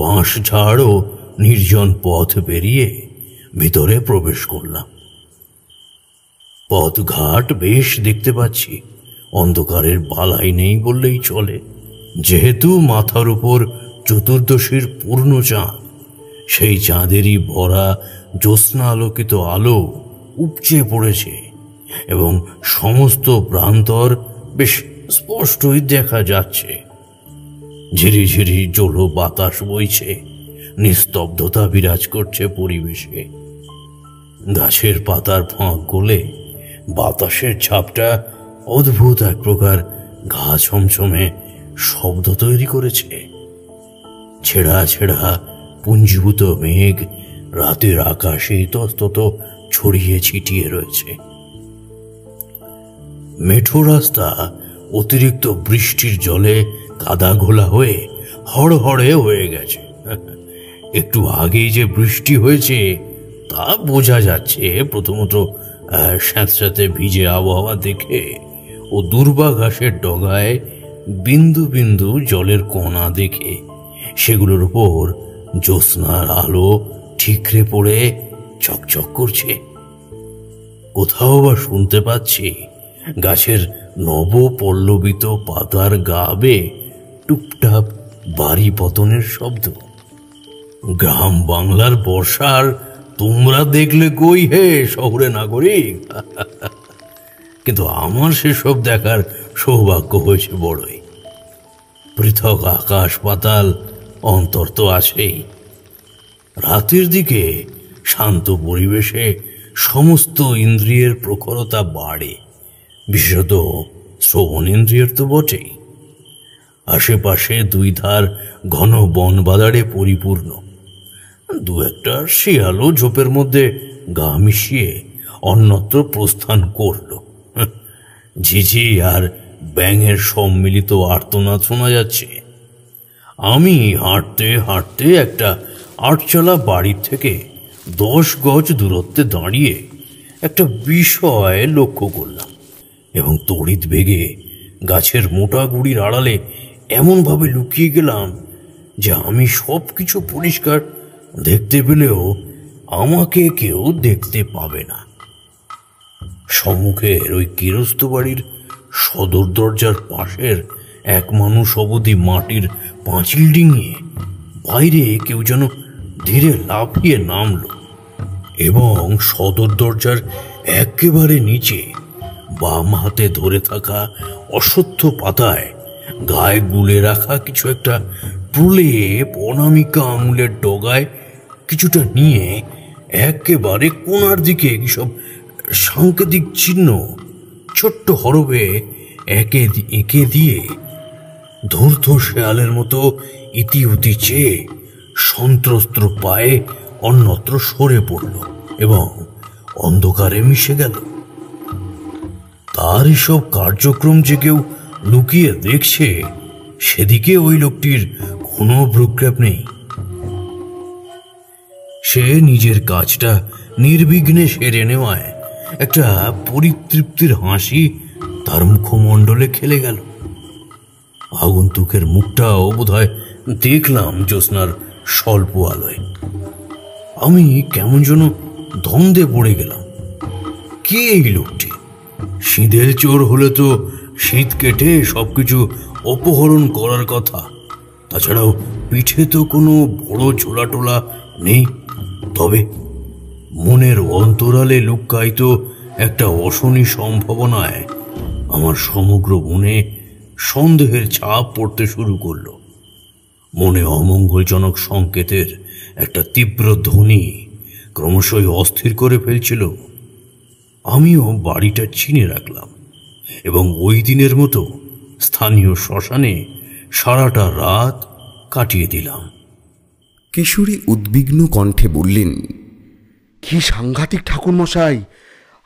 বাঁশ ঝাড় ও নির্জন পথ পেরিয়ে ভিতরে প্রবেশ করলাম। পথঘাট বেশ দেখতে পাচ্ছি, অন্ধকারের বালাই নেই বললেই চলে। যেহেতু মাথার উপর চতুর্দশীর পূর্ণ চাঁদ, সেই চাঁদেরই ভরা জ্যোৎস্না আলোকিত আলো উপচে পড়েছে এবং সমস্ত প্রান্তর বেশ স্পষ্টই দেখা যাচ্ছে। ঝিরিঝিরি জোড়ো বাতাস বইছে, নিস্তব্ধতা বিরাজ করছে পরিবেশে। গাছের পাতার ফাঁক গলে বাতাসের ছাপটা অদ্ভুত এক প্রকার ঘা ছমছমে শব্দ তৈরি করেছে। ছেঁড়া ছেঁড়া পুঞ্জীভূত মেঘ রাতের আকাশে ইতস্তত ছড়িয়ে ছিটিয়ে রয়েছে। মেঠো রাস্তা অতিরিক্ত বৃষ্টির জলে কাদা ঘোলা হয়ে হড়হড়ে হয়ে গেছে। একটু আগেই যে বৃষ্টি হয়েছে তা বোঝা যাচ্ছে প্রথমত স্যাঁতস্যাঁতে ভিজে আবহাওয়া দেখে ও দুর্বা ঘাসের ডগায় বিন্দু বিন্দু জলের কণা দেখে। সেগুলোর উপর জ্যোৎস্নার আলো ঠিকরে পড়ে চকচক করছে। কোথাও বা শুনতে পাচ্ছি গাছের নবপল্লবিত পাতার গা বেয়ে টুপটাপ বাড়ি পতনের শব্দ। গ্রাম বাংলার বর্ষার তোমরা দেখলে কই হে শহুরে নাগরিক। কিন্তু আমার সেসব দেখার সৌভাগ্য হয়েছে বড়ই। পৃথক আকাশ পাতাল অন্তর তো আছেই। রাতের দিকে শান্ত পরিবেশে সমস্ত ইন্দ্রিয়ের প্রখরতা বাড়ে, বিশেষত শ্রবণ ইন্দ্রিয়ের তো বটেই। আশেপাশে 2 ধার ঘন বন বাদারে পরিপূর্ণ। 2-একটা শিয়ালও ঝোপের মধ্যে গা মিশিয়ে অন্যত্র প্রস্থান করল। ঝিঝি আর ব্যাঙের সম্মিলিত আর্তনাদ শোনা যাচ্ছে। আমি হাঁটতে হাঁটতে একটা 8চালা বাড়ির থেকে 10 গজ দূরত্বে দাঁড়িয়ে একটা বিষয় লক্ষ্য করলাম এবং তড়িৎ বেগে গাছের মোটা গুড়ির আড়ালে এমনভাবে লুকিয়ে গেলাম যে আমি সব কিছু পরিষ্কার দেখতে পেলেও আমাকে কেউ দেখতে পাবে না। সম্মুখের ওই গৃহস্থ বাড়ির সদর দরজার পাশের এক মানুষ অবধি মাটির পাঁচিল ডিঙিয়ে বাইরে কেউ যেন ধীরে লাফিয়ে নামল এবং সদর দরজার একেবারে নিচে বাম হাতে ধরে থাকা অশ্বত্থ পাতায় গায়ে গুলে রাখা কিছু একটা প্রলেপ অনামিকা আঙুলের ডগায় কিছুটা নিয়ে একেবারে কোণার দিকে কিসব সাংকেতিক চিহ্ন ছোট্ট হরফে এঁকে দিয়ে ধূর্ত শেয়ালের মতো ইতিউতি চেয়ে সন্ত্রস্ত পায়ে অন্যত্র সরে পড়ল এবং অন্ধকারে মিশে গেল। তার এসব কার্যক্রম যে কেউ লুকিয়ে দেখছে সেদিকে ওই লোকটির কোনো ভ্রুক্ষেপ নেই। সে নিজের কাজটা নির্বিঘ্নে সেরে নেওয়ায় একটা পরিতৃপ্তির হাসি তার মুখমণ্ডলে খেলে গেল। আগন্তুকের মুখটাও বোধহয় দেখলাম জ্যোৎস্নার স্বল্প আলোয়। আমি কেমন যেন দ্বন্দ্বে পড়ে গেলাম। কে এই লোকটি? শীতের চোর হলে তো শীত কেটে সবকিছু অপহরণ করার কথা, তাছাড়াও পিঠে তো কোনো বড় ছোলা টোলা নেই। তবে মনের অন্তরালে লুক্কায়িত একটা অশনি সম্ভাবনায় আমার সমগ্র মনে সন্দেহের ছাপ পড়তে শুরু করলো। মনে অমঙ্গলজনক সংকেতের একটা তীব্র ধ্বনি ক্রমশই অস্থির করে ফেলছিল। আমিও বাড়িটা চিনে রাখলাম এবং ওই দিনের মতো স্থানীয় শ্মশানে সারাটা রাত কাটিয়ে দিলাম। কিশোরী উদ্বিগ্ন কণ্ঠে বললেন, কি সাংঘাতিক ঠাকুর মশাই,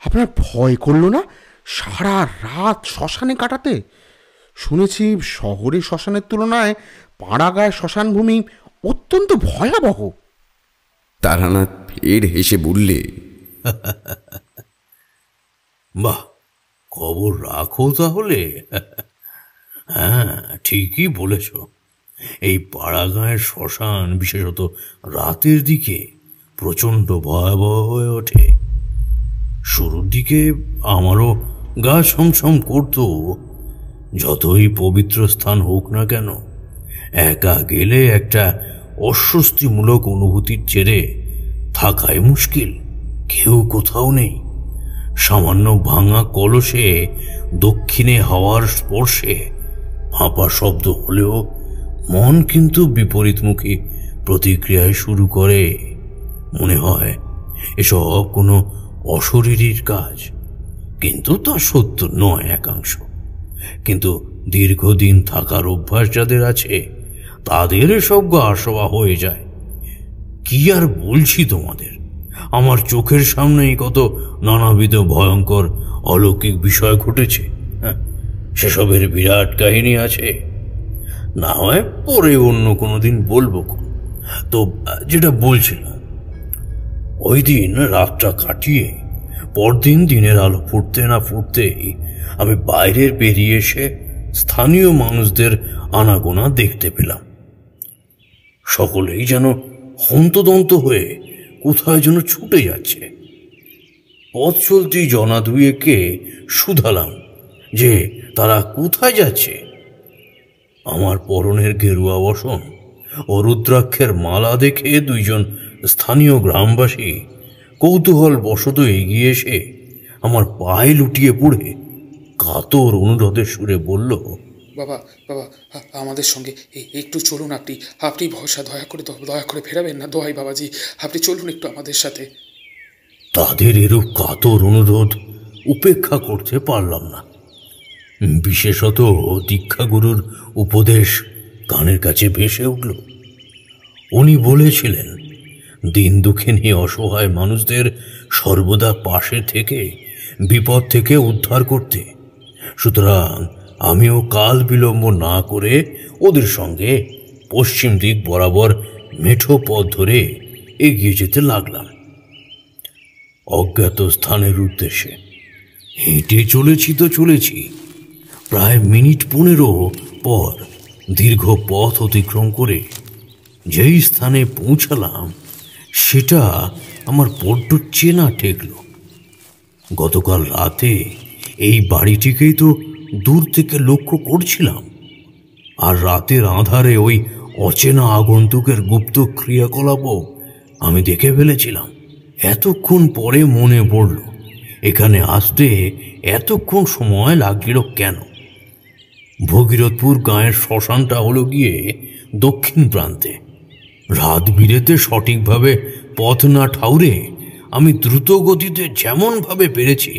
আপনার ভয় করলো না সারা রাত শ্মশানে কাটাতে? শুনেছি শহরের শ্মশানের তুলনায় পাড়াগাঁয়ের শ্মশান ভূমি অত্যন্ত ভয়াবহ। তারানাথ ফের হেসে বললে, বাহ, খবর রাখো তাহলে। হ্যাঁ, ঠিকই বলেছ। এই পাড়াগাঁয়ের শ্মশান বিশেষত রাতের দিকে প্রচণ্ড ভয়াবহ হয়ে ওঠে। শুরুর দিকে আমারও গা ছমছম করত। যতই পবিত্র স্থান হোক না কেন, একা গেলে একটা অস্বস্তিমূলক অনুভূতির জেরে থাকাই মুশকিল। কেউ কোথাও নেই। সামান্য ভাঙা কলসে দক্ষিণে হাওয়ার স্পর্শে ফাঁপা শব্দ হলেও মন কিন্তু বিপরীতমুখী প্রতিক্রিয়ায় শুরু করে। মনে হয় এসব কোনো অশরীরীর কাজ, কিন্তু তা সত্য নয় একাংশ। কিন্তু দীর্ঘদিন থাকার অভ্যাস যাদের আছে তাদের এসব গা আসোয়া হয়ে যায়। কি আর বলছি তোমাদের, আমার চোখের সামনেই কত নানাবিধ ভয়ঙ্কর অলৌকিক বিষয় ঘটেছে। সেসবের বিরাট কাহিনী আছে, না হয় পরে অন্য কোনো দিন বলবো। তো যেটা বলছিলাম, ওই দিন রাতটা কাটিয়ে পরদিন দিনের আলো ফুটতে না ফুটতেই আমি বাইরের বেরিয়ে এসে স্থানীয় মানুষদের আনাগোনা দেখতে পেলাম। সকলেই যেন হন্তদন্ত হয়ে কোথায় যেন ছুটে যাচ্ছে। পথ চলতি জনা দুয়েকে শুধালাম যে তারা কোথায় যাচ্ছে। আমার পরনের গেরুয়া বসন ও রুদ্রাক্ষের মালা দেখে দুইজন স্থানীয় গ্রামবাসী কৌতূহল বশত এগিয়ে এসে আমার পায়ে লুটিয়ে পড়ে কাতর অনুরোধের সুরে বলল, বাবা বাবা, আমাদের সঙ্গে একটু চলুন। আপনি ভরসা দয়া করে ফেরাবেন না। দোহাই বাবাজি, আপনি চলুন একটু আমাদের সাথে। তাদের এরূপ কাতর অনুরোধ উপেক্ষা করতে পারলাম না। বিশেষত দীক্ষাগুরুর উপদেশ কানের কাছে ভেসে উঠল। উনি বলেছিলেন, দিন দুঃখিনী অসহায় মানুষদের সর্বদা পাশে থেকে বিপদ থেকে উদ্ধার করতে। সুতরাং আমিও কাল বিলম্ব না করে ওদের সঙ্গে পশ্চিম দিক বরাবর মেঠো পথ ধরে এগিয়ে যেতে লাগলাম অজ্ঞাত স্থানের উদ্দেশ্যে। হেঁটে চলেছি প্রায় মিনিট 15 পর দীর্ঘ পথ অতিক্রম করে যেই স্থানে পৌঁছালাম সেটা আমার বড্ড চেনা ঠেকল। গতকাল রাতে এই বাড়িটিকেই তো দূর থেকে লক্ষ্য করছিলাম, আর রাতের আঁধারে ওই অচেনা আগন্তুকের গুপ্ত ক্রিয়াকলাপও আমি দেখে ফেলেছিলাম। এতক্ষণ পরে মনে পড়ল এখানে আসতে এতক্ষণ সময় লাগছিল কেন। ভগীরথপুর গাঁয়ের শ্মশানটা হলো গিয়ে দক্ষিণ প্রান্তে। রাত বিরেতে সঠিকভাবে পথ না ঠাউরে আমি দ্রুত গতিতে যেমনভাবে পেরেছি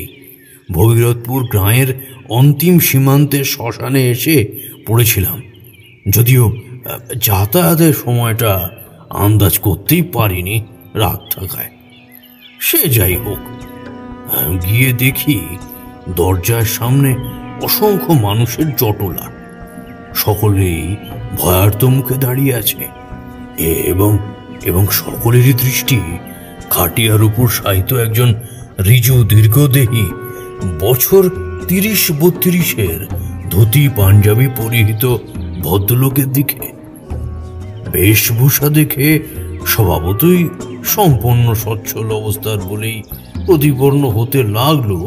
ভগীরথপুর গাঁয়ের অন্তিম সীমান্তের শ্মশানে এসে পড়েছিলাম। যদিও যাতায়াতের সময়টা আন্দাজ করতেই পারিনি রাগ থাকায়। সে যাই হোক, গিয়ে দেখি দরজার সামনে অসংখ্য মানুষের জটলা। সকলেই ভয়ার্ত মুখে দাঁড়িয়ে আছে এবং এবং সকলেরই দৃষ্টি খাটিয়ার উপর শায়িত একজন ঋজু দীর্ঘদেহী বছর ৩০-৩২-এর ধুতি পাঞ্জাবি পরিহিত ভদ্রলোকের দিকে। বেশভূষা দেখে স্বভাবতই সম্পূর্ণ সচ্ছল অবস্থার বলেই প্রতিপন্ন হতে লাগলো,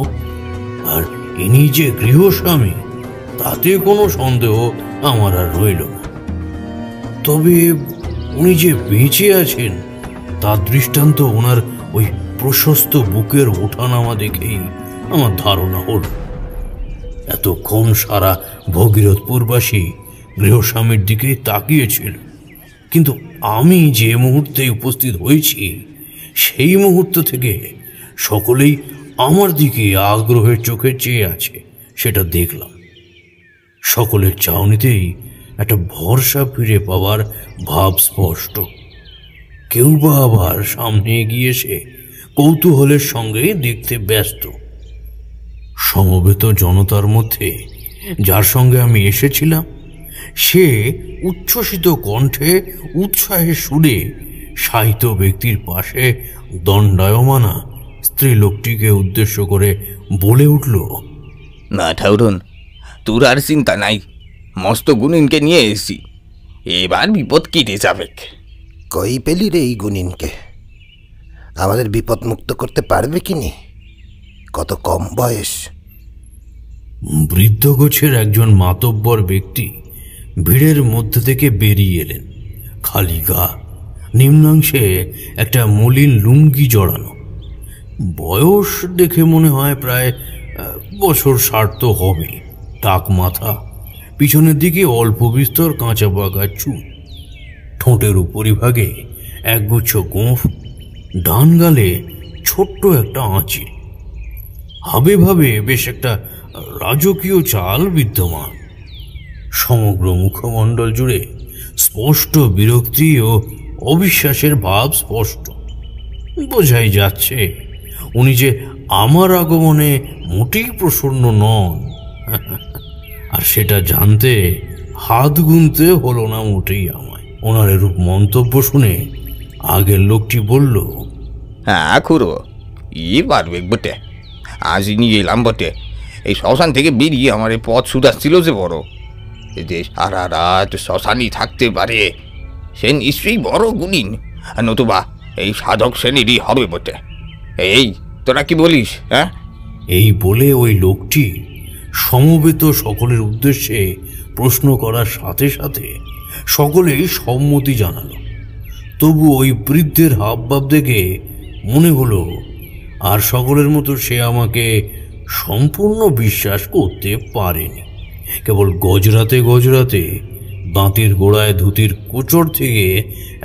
আর ইনি যে গৃহস্বামী তাতে কোনো সন্দেহ আমার আর রইল না। তবে উনি যে বেঁচে আছেন তার দৃষ্টান্ত ওনার ওই প্রশস্ত বুকের ওঠানামা দেখেই আমার ধারণা হল। এতক্ষণ সারা ভগীরথপুরবাসী গৃহস্বামীর দিকেই তাকিয়েছিল, কিন্তু আমি যে মুহূর্তে উপস্থিত হয়েছি সেই মুহূর্ত থেকে সকলেই আমার দিকে আগ্রহের চোখে চেয়ে আছে, সেটা দেখলাম। সকলের চাউনিতেই একটা ভরসা ফিরে পাওয়ার ভাব স্পষ্ট। কেউ বা আবার সামনে এগিয়ে এসে কৌতূহলের সঙ্গে দেখতে ব্যস্ত। সমবেত জনতার মধ্যে যার সঙ্গে আমি এসেছিলাম সে উচ্ছ্বসিত কণ্ঠে উৎসাহের সুরে সাহিত্য ব্যক্তির পাশে দণ্ডায়মানা স্ত্রীলোকটিকে উদ্দেশ্য করে বলে উঠল, না ঠাউরন, তোর আর চিন্তা নাই, মস্ত গুণিনকে নিয়ে এসি, এবার বিপদ কেটে যাবে। কই পেলি রে এই গুণিনকে? আমাদের বিপদ মুক্ত করতে পারবে কিনি? কত কম বয়স। বৃদ্ধ গোছের একজন মাতব্বর ব্যক্তি ভিড়ের মধ্যে থেকে বেরিয়ে এলেন। খালি গা, নিম্নাংশে একটা মলিন লুঙ্গি জড়ানো। বয়স দেখে মনে হয় প্রায় বছর ৬০ তো হবে। টাক মাথা, পিছনের দিকে অল্প বিস্তর কাঁচা পাকা চুল, ঠোঁটের উপরিভাগে একগুচ্ছ গোঁফ, ডান গালে ছোট্ট একটা আঁচিল। হাবে ভাবে বেশ একটা রাজকীয় চাল বিদ্যমান। সমগ্র মুখমণ্ডল জুড়ে স্পষ্ট বিরক্তি ও অবিশ্বাসের ভাব স্পষ্ট। বোঝাই যাচ্ছে উনি যে আমার আগমনে মোটেই প্রসন্ন নন, আর সেটা জানতে হাত গুনতে হলো না মোটেই আমায়। ওনার এরূপ মন্তব্য শুনে আগের লোকটি বলল, হ্যাঁ খুড়ো, পারবে বটে, আজই নিয়ে এলাম বটে। এই শ্মশান থেকে বেরিয়ে আমার এই পথ শুধাচ্ছিল যে বড়, যে সারা রাত শ্মশানই থাকতে পারে সে নিশ্চয়ই বড় গুণিন, নতুবা এই সাধক শ্রেণীরই হবে বটে। এই তোরা কি বলিস? হ্যাঁ, এই বলে ওই লোকটি সমবেত সকলের উদ্দেশ্যে প্রশ্ন করার সাথে সাথে সকলেই সম্মতি জানালো। তবু ওই বৃদ্ধের হাবভাব দেখে মনে হলো আর সকলের মতো সে আমাকে সম্পূর্ণ বিশ্বাস করতে পারেনি। কেবল গজরাতে গজরাতে দাঁতের গোড়ায় ধুতির কোচর থেকে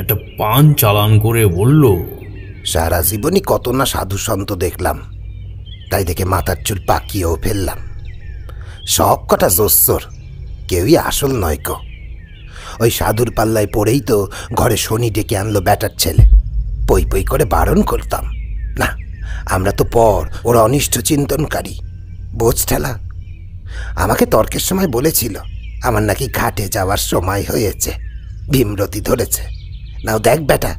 একটা পান চালান করে বলল, সারা জীবনই কত না সাধু সন্ত দেখলাম, তাই দেখে মাথার চুল পাকিয়েও ফেললাম। সব কটা জোচ্চর, কেউই আসল নয় কো। ওই সাধুর পাল্লায় পড়েই তো ঘরে শনি ডেকে আনলো ব্যাটার ছেলে। পই পই করে বারণ করতাম, না আমরা তো পর, ওরা অনিষ্ট চিন্তনকারী। বোঝ ঠেলা। আমাকে তর্কের সময় বলেছিল আমার নাকি ঘাটে যাওয়ার সময় হয়েছে, ভীমরতি ধরেছে। নাও দেখ বেটা,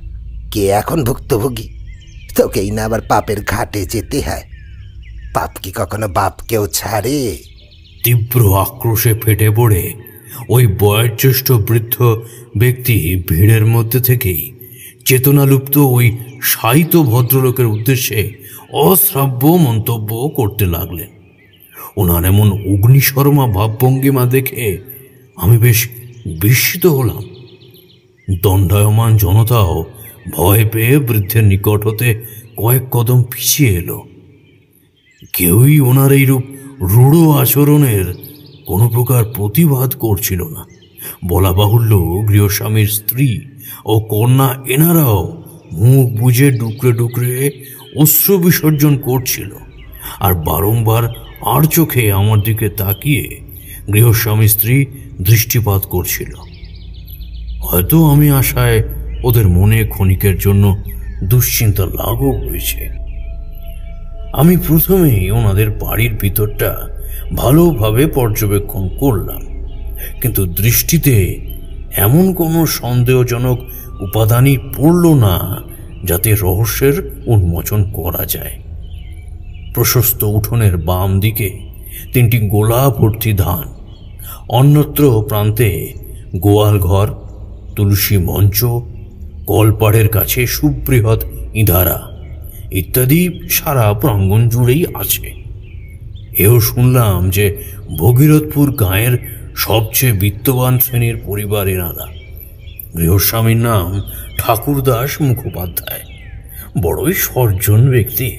কে এখন ভুক্তভোগী? তোকেই না আবার পাপের ঘাটে যেতে হয়। পাপ কি কখনো বাপকেও ছাড়ে? তীব্র আক্রোশে ফেটে পড়ে ওই বয়োজ্যেষ্ঠ বৃদ্ধ ব্যক্তি ভিড়ের মধ্যে থেকেই চেতনালুপ্ত ওই সাহিত্য ভদ্রলোকের উদ্দেশ্যে অশ্রাব্য মন্তব্য করতে লাগলেন। ওনার এমন অগ্নিশর্মা ভাবভঙ্গিমা দেখে আমি বেশ বিস্মিত হলাম। দণ্ডায়মান জনতাও ভয় পেয়ে বৃদ্ধের নিকট হতে কয়েক কদম পিছিয়ে এলো। কেউই ওনার এইরূপ রূঢ় আচরণের কোনো প্রকার প্রতিবাদ করছিল না। বলা বাহুল্য, গৃহস্বামীর স্ত্রী ও কন্যা এনারাও মুখ বুজে ডুকরে ডুকরে অশ্রু বিসর্জন করছিল, আর বারংবার আর চোখে আমার দিকে তাকিয়ে গৃহস্বামী স্ত্রী দৃষ্টিপাত করছিল। হয়তো আমি আশায় ওদের মনে ক্ষণিকের জন্য দুশ্চিন্তা লাঘব হয়েছে। আমি প্রথমেই ওনাদের বাড়ির ভিতরটা ভালোভাবে পর্যবেক্ষণ করলাম, কিন্তু দৃষ্টিতে এমন কোনো সন্দেহজনক উপাদানই পড়ল না যাতে রহস্যের উন্মোচন করা যায়। প্রশস্ত উঠোনের বাম দিকে 3টি গোলা ভর্তি ধান, অন্যত্র প্রান্তে গোয়াল ঘর, তুলসী মঞ্চ, কলপাড়ের কাছে সুবৃহৎ ইঁধারা ইত্যাদি সারা প্রাঙ্গণ জুড়েই আছে। এও শুনলাম যে ভগীরথপুর গাঁয়ের সবচেয়ে বিত্তবান শ্রেণীর পরিবার এনারা। গৃহস্বামীর নাম ঠাকুরদাস মুখোপাধ্যায়, বড়ই সজ্জন ব্যক্তি,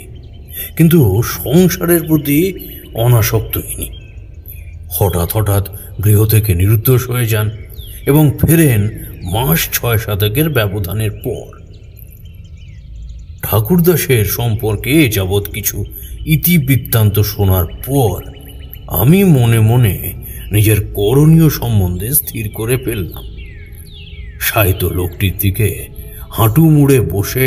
কিন্তু সংসারের প্রতি অনাসক্ত ইনি। হঠাৎ হঠাৎ গৃহ থেকে নিরুদ্দেশ হয়ে যান এবং ফেরেন মাস 6-7 ব্যবধানের পর। ঠাকুরদাসের সম্পর্কে যাবৎ কিছু ইতিবৃত্তান্ত শোনার পর আমি মনে মনে নিজের করণীয় সম্বন্ধে স্থির করে ফেললাম। সাহিত্য লোকটির দিকে হাঁটু মুড়ে বসে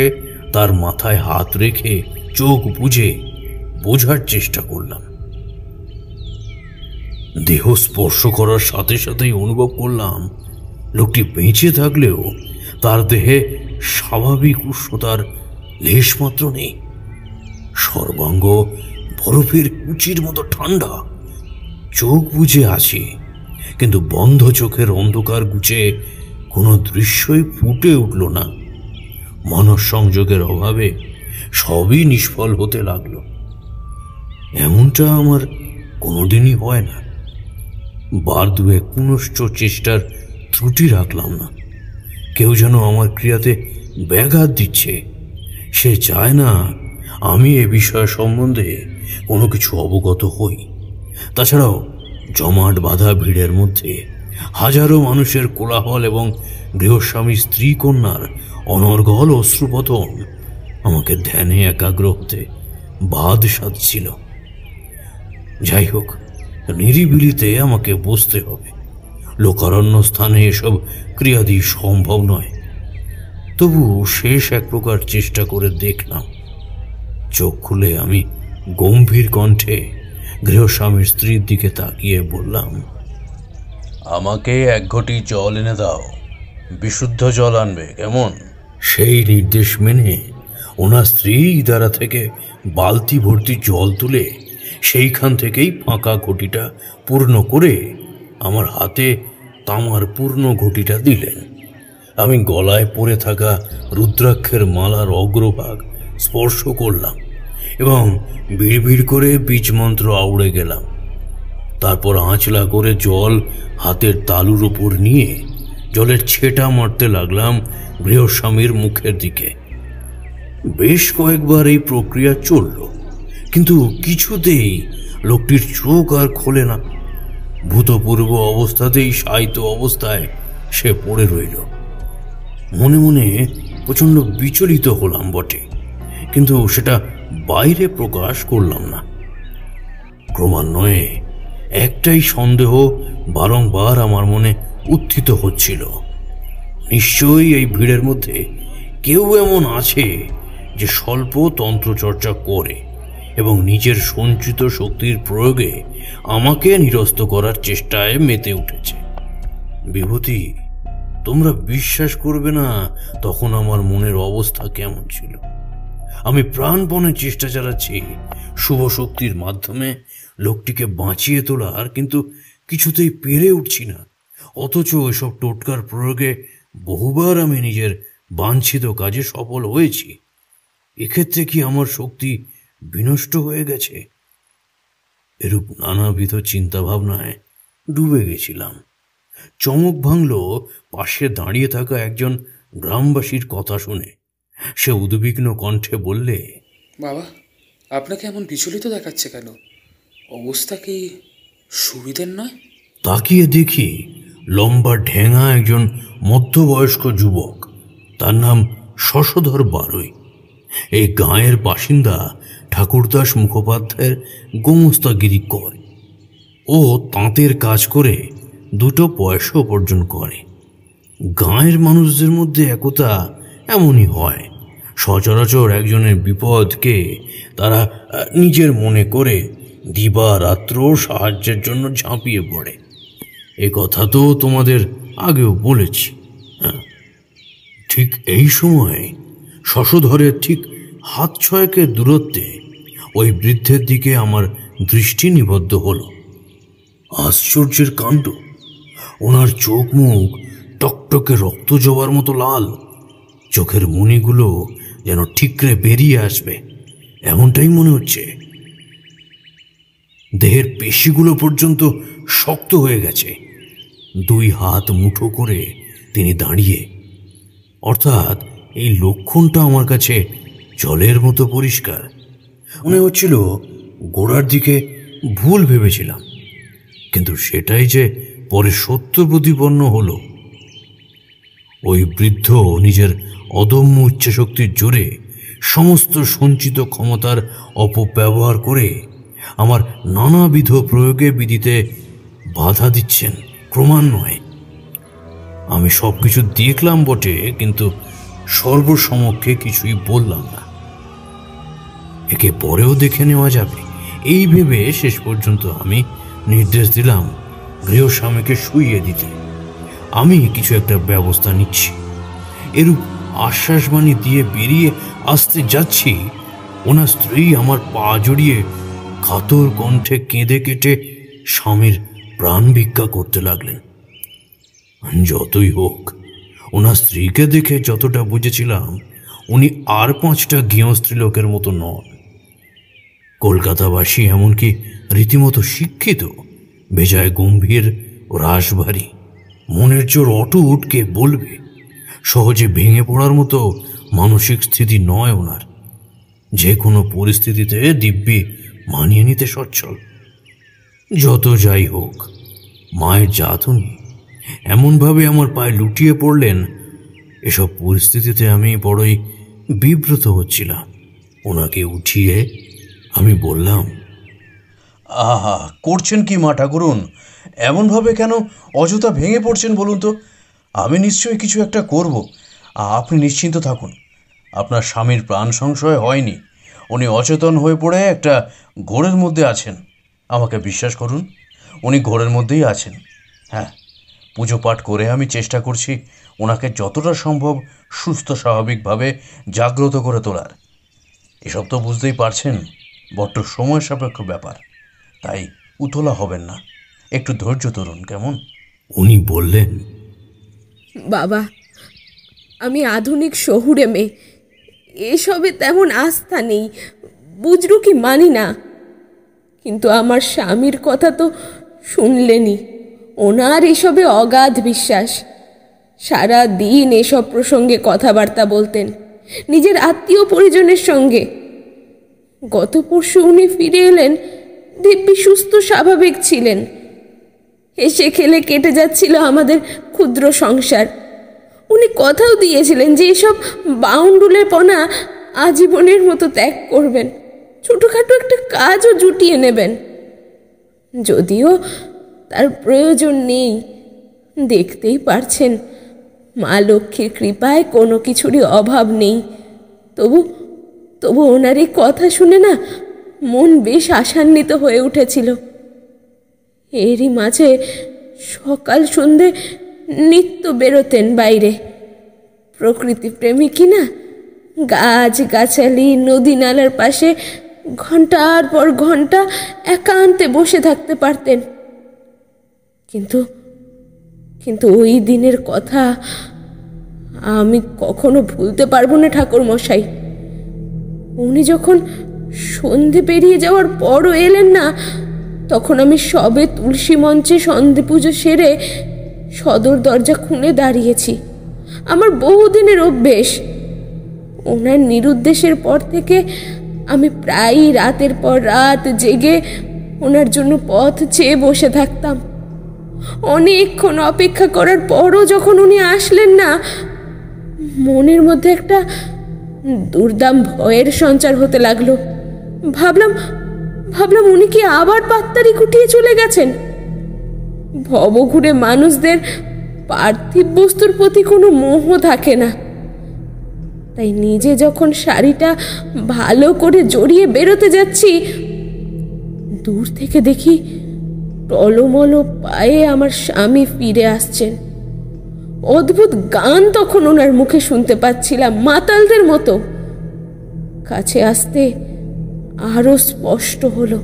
তার মাথায় হাত রেখে চোখ বুজে বোঝার চেষ্টা করলাম। দেহ স্পর্শ করার সাথে সাথেই অনুভব করলাম লোকটি বেঁচে থাকলেও তার দেহে স্বাভাবিক উষ্ণতার লেশমাত্র নেই। সর্বাঙ্গ বরফের কুচির মতো ঠান্ডা। চোখ বুজে আছে, কিন্তু বন্ধ চোখের অন্ধকার গুচে কোনো দৃশ্যই ফুটে উঠল না। মনঃসংযোগের অভাবে সবই নিষ্ফল হতে লাগল। এমনটা আমার কোনোদিনই হয় না। বার দুয়েক পুনশ্চ চেষ্টার ত্রুটি রাখলাম না। কেউ যেন আমার ক্রিয়াতে ব্যাঘাত দিচ্ছে। সে চায় না আমি এ বিষয় সম্বন্ধে কোনো কিছু অবগত হই। তাছাড়াও জমাট বাঁধা ভিড়ের মধ্যে হাজারো মানুষের কোলাহল এবং গৃহস্বামী স্ত্রী কন্যার অনর্গল অশ্রুপতন আমাকে ধ্যানে একাগ্র হতে বাদ সাধছিল। যাই হোক, নিরিবিলিতে আমাকে বসতে হবে। লোকারণ্য স্থানে এসব ক্রিয়াদি সম্ভব নয়। তবু শেষ এক প্রকার চেষ্টা করে দেখলাম। চোখ খুলে আমি গম্ভীর কণ্ঠে গৃহস্বামীর স্ত্রীর দিকে তাকিয়ে বললাম, আমাকে 1 ঘটি জল এনে দাও, বিশুদ্ধ জল আনবে, কেমন? সেই নির্দেশ মেনে ওনার স্ত্রী ইদারা থেকে বালতি ভর্তি জল তুলে সেইখান থেকেই ফাঁকা ঘটিটা পূর্ণ করে আমার হাতে তামার পূর্ণ ঘটিটা দিলেন। আমি গলায় পরে থাকা রুদ্রাক্ষের মালার অগ্রভাগ স্পর্শ করলাম এবং বিড়বিড় করে বীজমন্ত্র আউড়ে গেলাম। তারপর আঁচলা করে জল হাতের তালুর উপর নিয়ে জলের ছেটা মারতে লাগলাম গৃহস্বামীর মুখের দিকে। বেশ কয়েকবার এই প্রক্রিয়া চলল, কিন্তু কিছুতেই লোকটির চোখ আর খোলে না। ভূতপূর্ব অবস্থাতেই শায়িত অবস্থায় সে পড়ে রইল। মনে মনে প্রচণ্ড বিচলিত হলাম বটে, কিন্তু সেটা বাইরে প্রকাশ করলাম না। ক্রমান্বয়ে একটাই সন্দেহ বারংবার আমার মনে উত্থিত হচ্ছিল। নিশ্চয়ই এই ভিড়ের মধ্যে কেউ এমন আছে যে স্বল্প তন্ত্রচর্চা করে এবং নিজের সঞ্চিত শক্তির প্রয়োগে আমাকে নিরস্ত করার চেষ্টায় মেতে উঠেছে। বিভূতি, তোমরা বিশ্বাস করবে না তখন আমার মনের অবস্থা কেমন ছিল। আমি প্রাণপণে চেষ্টা চালাচ্ছি শুভ শক্তির মাধ্যমে লোকটিকে বাঁচিয়ে তোলার, কিন্তু কিছুতেই পেরে উঠছি না। অথচ এসব টোটকার প্রয়োগে বহুবার আমি নিজের বাঞ্ছিত কাজে সফল হয়েছি। এক্ষেত্রে কি আমার শক্তি বিনষ্ট হয়ে গেছে? এরূপ নানাবিধ চিন্তাভাবনায় ডুবে গেছিলাম। চমক ভাঙল পাশে দাঁড়িয়ে থাকা একজন গ্রামবাসীর কথা শুনে। সে উদ্বিগ্ন কণ্ঠে বললে, বাবা, আপনাকে এমন বিচলিত দেখাচ্ছে কেন? অবস্থা কি সুবিধের নয়? তাকিয়ে দেখি লম্বা ঢেঙা একজন মধ্যবয়স্ক যুবক। তার নাম শশধর বারুই। এই গাঁয়ের বাসিন্দা ঠাকুরদাস মুখোপাধ্যায়ের গোমস্তাগিরি করে। ও তাঁতের কাজ করে 2 পয়সা উপার্জন করে। গাঁয়ের মানুষদের মধ্যে একতা এমনই হয়। সচরাচর একজনের বিপদকে তারা নিজের মনে করে দিবারাত্র সাহায্যের জন্য ঝাঁপিয়ে পড়ে। এ কথা তো তোমাদের আগেও বলেছি। ঠিক এই সময় শশধরের ঠিক হাত ছয়েকের দূরত্বে ওই বৃদ্ধের দিকে আমার দৃষ্টি নিবদ্ধ হল। আশ্চর্যের কাণ্ড, ওনার চোখ মুখ টকটকে রক্ত জবার মতো লাল, চোখের মণিগুলো যেন ঠিকরে বেরিয়ে আসবে এমনটাই মনে হচ্ছে। দেহের পেশিগুলো পর্যন্ত শক্ত হয়ে গেছে। দুই হাত মুঠো করে তিনি দাঁড়িয়ে, অর্থাৎ এই লক্ষণটা আমার কাছে জলের মতো পরিষ্কার। মনে হচ্ছিল গোড়ার দিকে ভুল ভেবেছিলাম, কিন্তু সেটাই যে পরে সত্য প্রতিপন্ন হলো। ওই বৃদ্ধ নিজের অদম্য ইচ্ছাশক্তির জোরে সমস্ত সঞ্চিত ক্ষমতার অপব্যবহার করে আমার নানাবিধ প্রয়োগে বিধিতে বাধা দিচ্ছেন ক্রমান্বয়ে। আমি সব কিছু দেখলাম বটে, কিন্তু সর্বসমক্ষে কিছুই বললাম না। একে পরেও দেখে নেওয়া যাবে এই ভেবে শেষ পর্যন্ত আমি নির্দেশ দিলাম গৃহস্বামীকে শুইয়ে দিতে। আমি কিছু একটা ব্যবস্থা নিচ্ছি। এরূপ আশ্বাসবাণী দিয়ে বেরিয়ে আসতে যাচ্ছি, ওনার স্ত্রী আমার পা জড়িয়ে কাতর কণ্ঠে কেঁদে কেটে স্বামীর প্রাণ ভিক্ষা করতে লাগলেন। যতই হোক, ওনার স্ত্রীকে দেখে যতটা বুঝেছিলাম উনি আর 5টা গৃহস্ত্রীলোকের মতো নন। কলকাতাবাসী এমনকি রীতিমতো শিক্ষিত, বেজায় গম্ভীর ও রাশভারী, মনের জোর অটুট কে বলবে। সহজে ভেঙে পড়ার মতো মানসিক স্থিতি নয় ওনার। যে কোনো পরিস্থিতিতে দিব্যি মানিয়ে নিতে সচ্ছল। যত যাই হোক, মায়ের জাত উনি এমনভাবে আমার পায়ে লুটিয়ে পড়লেন, এসব পরিস্থিতিতে আমি বড়ই বিব্রত হচ্ছিলাম। ওনাকে উঠিয়ে আমি বললাম, আহা, করছেন কি মা ঠাকুরুন? এমনভাবে কেন অযথা ভেঙে পড়ছেন বলুন তো? আমি নিশ্চয়ই কিছু একটা করব, আপনি নিশ্চিন্ত থাকুন। আপনার স্বামীর প্রাণ সংশয় হয়নি। উনি অচেতন হয়ে পড়ে একটা ঘোরের মধ্যে আছেন। আমাকে বিশ্বাস করুন, উনি ঘোরের মধ্যেই আছেন। হ্যাঁ, পুজো পাঠ করে আমি চেষ্টা করছি ওনাকে যতটা সম্ভব সুস্থ স্বাভাবিকভাবে জাগ্রত করে তোলার। এসব তো বুঝতেই পারছেন বড্ড সময় সাপেক্ষ ব্যাপার, তাই উতলা হবেন না, একটু ধৈর্য ধরুন কেমন? উনি বললেন, বাবা, আমি আধুনিক শহুরে মেয়ে, এসবে তেমন আস্থা নেই, বুঝরু কি মানি না। কিন্তু আমার স্বামীর কথা তো শুনলেনি। ওনার এসবে অগাধ বিশ্বাস। সারা দিন এসব প্রসঙ্গে কথাবার্তা বলতেন নিজের আত্মীয় পরিজনের সঙ্গে। গত পরশু উনি ফিরে এলেন, দিব্যি সুস্থ স্বাভাবিক ছিলেন। হেসে খেলে কেটে যাচ্ছিল আমাদের ক্ষুদ্র সংসার। উনি কথাও দিয়েছিলেন যে এসব বাউন্ডুলের পনা আজীবনের মতো ত্যাগ করবেন, ছোটোখাটো একটা কাজও জুটিয়ে নেবেন। যদিও তার প্রয়োজন নেই, দেখতেই পারছেন মা লক্ষ্মীর কৃপায় কোনো কিছুরই অভাব নেই। তবু ওনার এই কথা শুনে না মন বেশ আশান্বিত হয়ে উঠেছিল। এরই মাঝে সকাল সন্ধে নিত্য বেরোতেন বাইরে। প্রকৃতি প্রেমী কিনা, গাছ গাছালি নদী নালার পাশে ঘন্টার পর ঘন্টা একান্তে বসে থাকতে পারতেন। কিন্তু ওই দিনের কথা আমি কখনো ভুলতে পারবো না ঠাকুর মশাই। উনি যখন সন্ধে পেরিয়ে যাওয়ার পরও এলেন না, তখন আমি সবে তুলসী মঞ্চে সন্ধে পুজো সেরে সদর দরজা খুলে দাঁড়িয়েছি। আমার বহুদিনের অভ্যেস। ওনার নিরুদ্দেশের পর থেকে আমি প্রায়ই রাতের পর রাত জেগে ওনার জন্য পথ চেয়ে বসে থাকতাম। অনেকক্ষণ অপেক্ষা করার পরও যখন উনি আসলেন না, মনের মধ্যে একটা দুর্দাম ভয়ের সঞ্চার হতে লাগলো। ভাবলাম উনি কি আবার পাত্তারি কুটিয়ে চলে গেছেন। ভবঘুরে মানুষদের পার্থিব বস্তুর প্রতি কোনো মোহ থাকে না, তাই নিজে যখন শাড়িটা ভালো করে জড়িয়ে বেরোতে যাচ্ছি, দূর থেকে দেখি টলমল পায়ে আমার স্বামী ফিরে আসছেন। অদ্ভুত গান তখন ওনার মুখে শুনতে পাচ্ছিলাম, মাতালদের মতো। কাছে আসতে আরো স্পষ্ট হলো,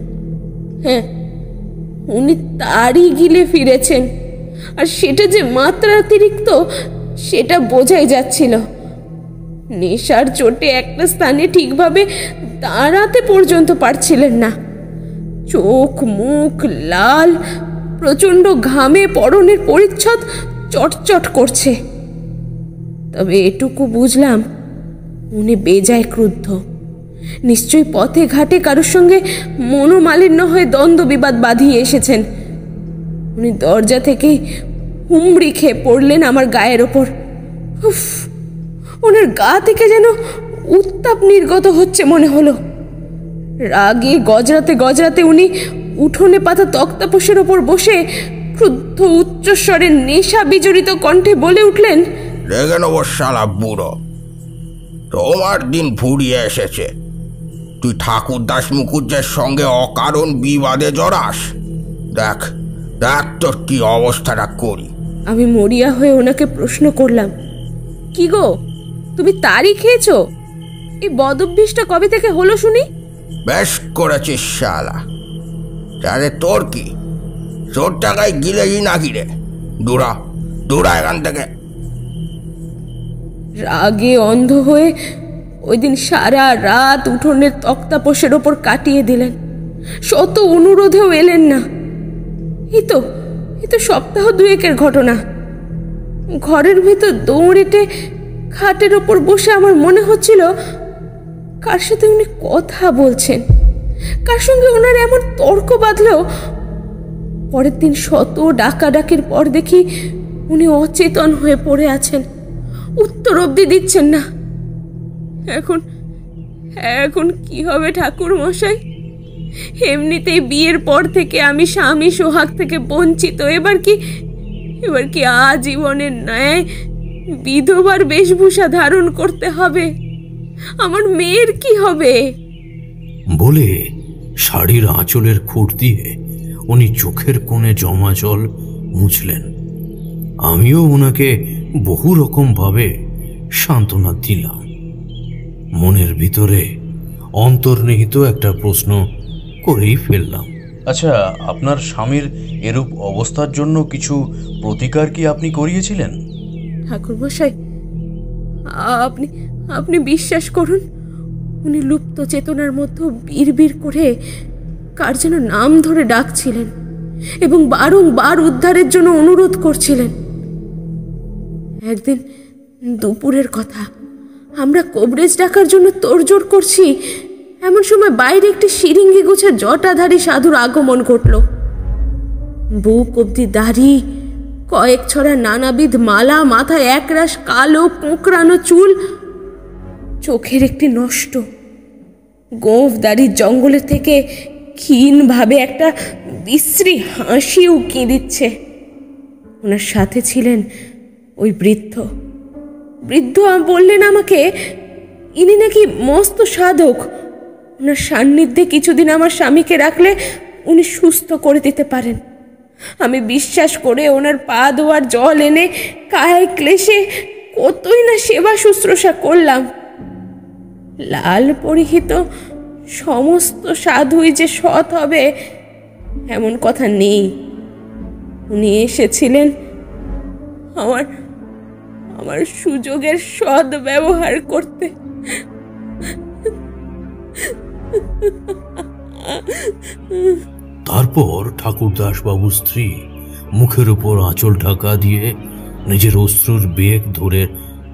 হ্যাঁ, উনি তারই গিলে ফিরেছেন। আর সেটা যে মাত্রাতিরিক্ত সেটা বোঝাই যাচ্ছিল। নেশার চোটে একটা স্থানে ঠিকভাবে দাঁড়াতে পর্যন্ত পারছিলেন না। চোখ মুখ লাল, প্রচণ্ড ঘামে পরনের পরিচ্ছদ চটচট করছে। তবে এটুকু বুঝলাম, উনি বেজায় ক্রুদ্ধ। নিশ্চয়ই পথে ঘাটে কারোর সঙ্গে মনোমালিন্য হয়ে দ্বন্দ্ব বিবাদ বাঁধিয়ে এসেছেন। উনি দরজা থেকেই হুমড়ি খেয়ে পড়লেন আমার গায়ের ওপর। উফ, ওনার গা থেকে যেন উত্তাপ নির্গত হচ্ছে মনে হলো। রাগে গজরাতে গজরাতে উনি উঠোনে পাতা তক্তাপোষের ওপর বসে ক্রুদ্ধ উচ্চস্বরে নেশা বিজড়িত কণ্ঠে বলে উঠলেন, রেগে নেব শালা বুড়ো, তোমার দিন ফুরিয়ে এসেছে। তুই ঠাকুরদাস মুখুজ্জের সঙ্গে অকারণ বিবাদে জড়াস। দেখ দেখ তোর কি অবস্থাটা করি। আমি মরিয়া হয়ে ওনাকে প্রশ্ন করলাম, কি গো, তুমি তারই খেয়েছ? এই বদভ্যাসটা কবে থেকে হলো শুনি? বেশ করেছিস শালা। তাহলে তোর কি, তোর টাকায় গিলেই না গিলে? দূরা দূরা এখান থেকে। রাগে অন্ধ হয়ে ওই দিন সারা রাত উঠোনের তক্তাপোষের ওপর কাটিয়ে দিলেন। শত অনুরোধেও এলেন না। এই তো সপ্তাহ দুয়েকের ঘটনা। ঘরের ভেতর দৌড়েটে খাটের ওপর বসে আমার মনে হচ্ছিল কার সাথে উনি কথা বলছেন, কার সঙ্গে ওনার এমন তর্ক বাঁধলেও। পরের দিন শত ডাকাডাকির পর দেখি উনি অচেতন হয়ে পড়ে আছেন, উত্তর অবধি দিচ্ছেন না। এখন কি হবে ঠাকুর মশাই? এমনিতেই বিয়ের পর থেকে আমি স্বামী সোহাগ থেকে বঞ্চিত। এবার কি আজীবনের ন্যায় বিধবার বেশভূষা ধারণ করতে হবে? আমার মেয়ের কি হবে? বলে শাড়ির আঁচলের খুঁট দিয়ে উনি চোখের কোণে জমা জল মুছলেন। আমিও ওনাকে বহু রকম ভাবে সান্ত্বনা দিলাম। মনের ভিতরে অন্তর্নিহিত একটা প্রশ্ন করেই ফেললাম, আচ্ছা, আপনার স্বামীর এরূপ অবস্থার জন্য কিছু প্রতিকার কি আপনি করিয়েছিলেন? ঠাকুরমশাই, আপনি বিশ্বাস করুন, উনি লুপ্ত চেতনার মধ্যে বিড়বিড় করে কার যেন নাম ধরে ডাকছিলেন এবং বারংবার উদ্ধারের জন্য অনুরোধ করছিলেন। একদিন দুপুরের কথা, আমরা কবরেজ ডাকার জন্য তোড়জোড় করছি, এমন সময় বাইরে একটি শিরিঙ্গি গোছা জটাধারী সাধুর আগমন ঘটল। বুক অব্দি দাড়ি, কয়েক ছড়া নানাবিধ মালা, মাথায় একরাশ কালো কোঁকড়ানো চুল, চোখের একটি নষ্ট গোঁফ দাড়ির জঙ্গলের থেকে ক্ষীণভাবে একটা বিশ্রী হাসি উকিয়ে দিচ্ছে। ওনার সাথে ছিলেন ওই বৃদ্ধ বললেন আমাকে, ইনি নাকি মস্ত সাধক। ওনার সান্নিধ্যে কিছুদিন আমার স্বামীকে রাখলে উনি সুস্থ করে দিতে পারেন। আমি বিশ্বাস করে ওনার পা ধোয়ার জল এনে কায় ক্লেশে কতই না সেবা শুশ্রূষা করলাম। লাল পরিহিত সমস্ত সাধুই যে সৎ হবে এমন কথা নেই। উনি এসেছিলেন আমার সুযোগের সৎ ব্যবহার করতে। তারপর ঠাকুরদাস বাবুর স্ত্রী মুখের উপর আঁচল ঢাকা দিয়ে নিজের অশ্রুর বেগ ধরে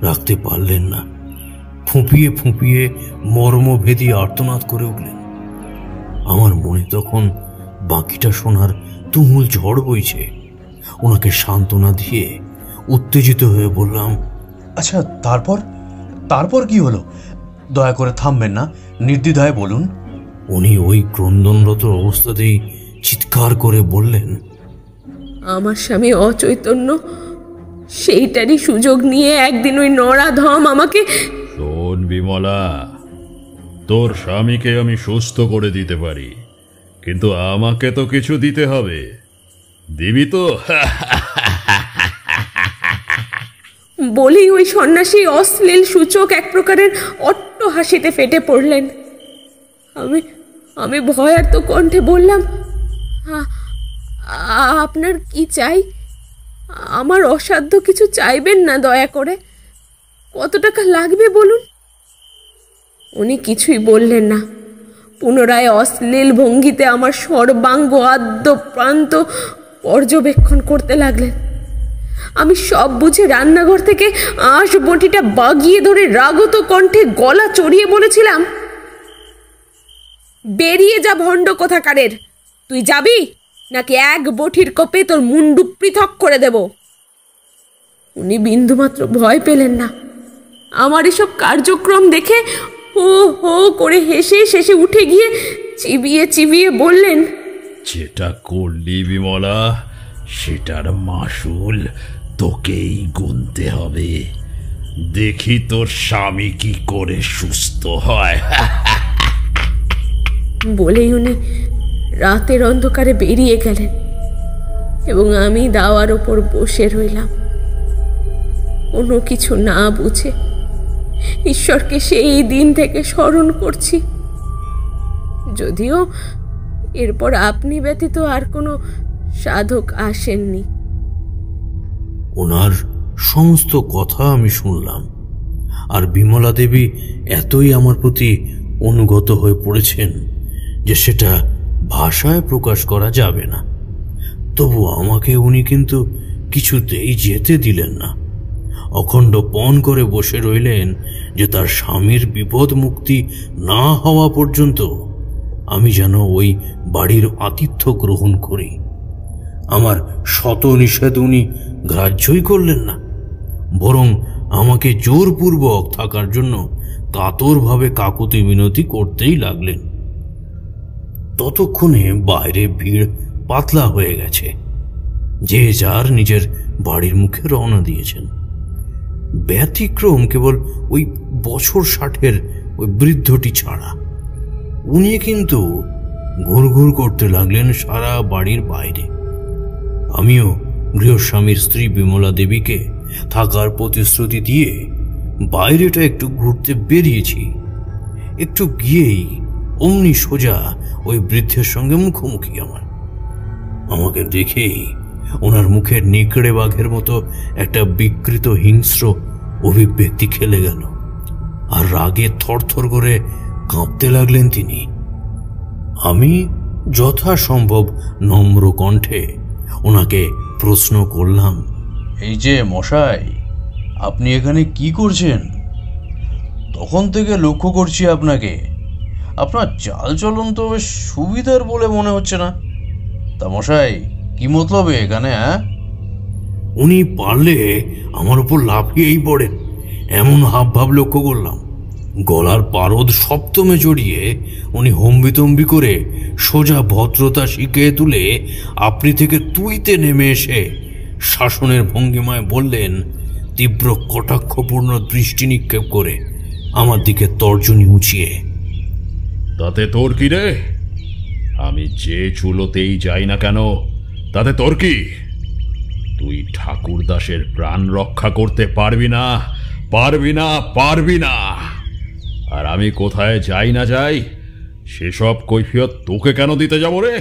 রাখতে পারলেন না। ফুঁপিয়ে ফুঁপিয়ে মর্মভেদী আর্তনাদ করে উঠলেন। আমার মনে তখন বাকিটা শোনার তুমুল ঝড় বইছে। ওনাকে সান্ত্বনা দিয়ে উত্তেজিত হয়ে বললাম, আচ্ছা, তারপর কি হলো? দয়া করে থামবেন না, নির্দ্বিধায় বলুন। উনি ওই ক্রন্দনরত অবস্থাতেই চিৎকার করে বললেন, আমার স্বামী অচৈতন্য, সেইটারই সুযোগ নিয়ে একদিন ওই নরাধম আমাকে। শোন শোন বিমলা, তোর স্বামীকে আমি সুস্থ করে দিতে পারি, কিন্তু আমাকে তো কিছু দিতে হবে। দিবি তো? বলেই ওই সন্ন্যাসী অশ্লীল সূচক এক প্রকারের অট্ট হাসিতে ফেটে পড়লেন। আমি ভয়ার্ত কণ্ঠে বললাম, আপনার কি চাই? আমার অসাধ্য কিছু চাইবেন না দয়া করে। কত টাকা লাগবে বলুন? উনি কিছুই বললেন না। পুনরায় অশ্লীল ভঙ্গিতে আমার সর্বাঙ্গ আদ্য প্রান্ত পর্যবেক্ষণ করতে লাগলেন। আমি সব বুঝে রান্নাঘর থেকে আঁশ বটিটা বাগিয়ে ধরে রাগত কণ্ঠে গলা চড়িয়ে বলেছিলাম, বেরিয়ে যা ভণ্ড কোথাকারের! তুই যাবি নাকি এক বটির কোপে তোর মুন্ডু পৃথক করে দেব? উনি বিন্দুমাত্র ভয় পেলেন না। আমার এসব কার্যক্রম দেখে হো হো করে হেসে শেষে উঠে গিয়ে চিবিয়ে চিবিয়ে বললেন, যেটা করলি বিমলা, সেটার মাসুল তোকেই গুনতে হবে। দেখি তোর স্বামী কি করে সুস্থ হয়। বলেই উনি রাতের অন্ধকারে বেরিয়ে গেলেন এবং আমি দাওয়ার ওপর বসে রইলাম, কোনো কিছু না বুঝে। ঈশ্বরকে সেই দিন থেকে স্মরণ করছি, যদিও এরপর আপনি ব্যতীত আর কোনো সাধক আসেননি। ওনার সমস্ত কথা আমি শুনলাম, আর বিমলা দেবী এতই আমার প্রতি অনুগত হয়ে পড়েছেন যে সেটা ভাষায় প্রকাশ করা যাবে না। তবু আমাকে উনি কিন্তু কিছুতেই যেতে দিলেন না। অখণ্ড পণ করে বসে রইলেন যে তার স্বামীর বিপদ মুক্তি না হওয়া পর্যন্ত আমি যেন ওই বাড়ির আতিথ্য গ্রহণ করি। আমার শত নিষেধ উনি গ্রাহ্যই করলেন না, বরং আমাকে জোরপূর্বক থাকার জন্য কাতরভাবে কাকুতি মিনতি করতেই লাগলেন। ততক্ষণে বাইরে ভিড় পাতলা হয়ে গেছে, যে যার নিজের বাড়ির মুখে রওনা দিয়েছেন। ব্যতিক্রম কেবল ওই বছর 60-এর ওই বৃদ্ধটি ছাড়া। উনি কিন্তু ঘুরঘুর করতে লাগলেন সারা বাড়ির বাইরে। আমিও গৃহস্বামীর স্ত্রী বিমলা দেবীকে থাকার প্রতিশ্রুতি দিয়ে বাইরেটা একটু ঘুরতে বেরিয়েছি। একটু গিয়েই অমনি সোজা ওই বৃদ্ধের সঙ্গে মুখোমুখি আমাকে দেখেই ওনার মুখের নেকড়ে বাঘের মতো একটা বিকৃত হিংস্র অভিব্যক্তি খেলে গেল, আর রাগে থরথর করে কাঁপতে লাগলেন তিনি। আমি যথাসম্ভব নম্র কণ্ঠে ওনাকে প্রশ্ন করলাম, এই যে মশাই, আপনি এখানে কি করছেন? তখন থেকে লক্ষ্য করছি আপনাকে। আপনার চালচলন তো বেশ সুবিধার বলে মনে হচ্ছে না। তা মশাই, কি মতলবে এখানে? উনি পারলে আমার উপর লাফিয়েই পড়েন এমন হাবভাব লক্ষ্য করলাম। গলার পারদ সপ্তমে জড়িয়ে উনি হম্বিতম্বি করে সোজা ভদ্রতা শিখিয়ে তুলে আপনি থেকে তুইতে নেমে এসে শাসনের ভঙ্গিমায় বললেন, তীব্র কটাক্ষপূর্ণ দৃষ্টি নিক্ষেপ করে আমার দিকে তর্জনী উঁচিয়ে, তাতে তোর কি রে? আমি যে চুলোতেই যাই না কেন, তাতে তোর কি? তুই ঠাকুর দাসের প্রাণ রক্ষা করতে পারবি না, পারবি না, পারবি না। আর আমি কোথায় যাই না যাই, সেসব কৈফিয়ত তোকে কেন দিতে যাব রে?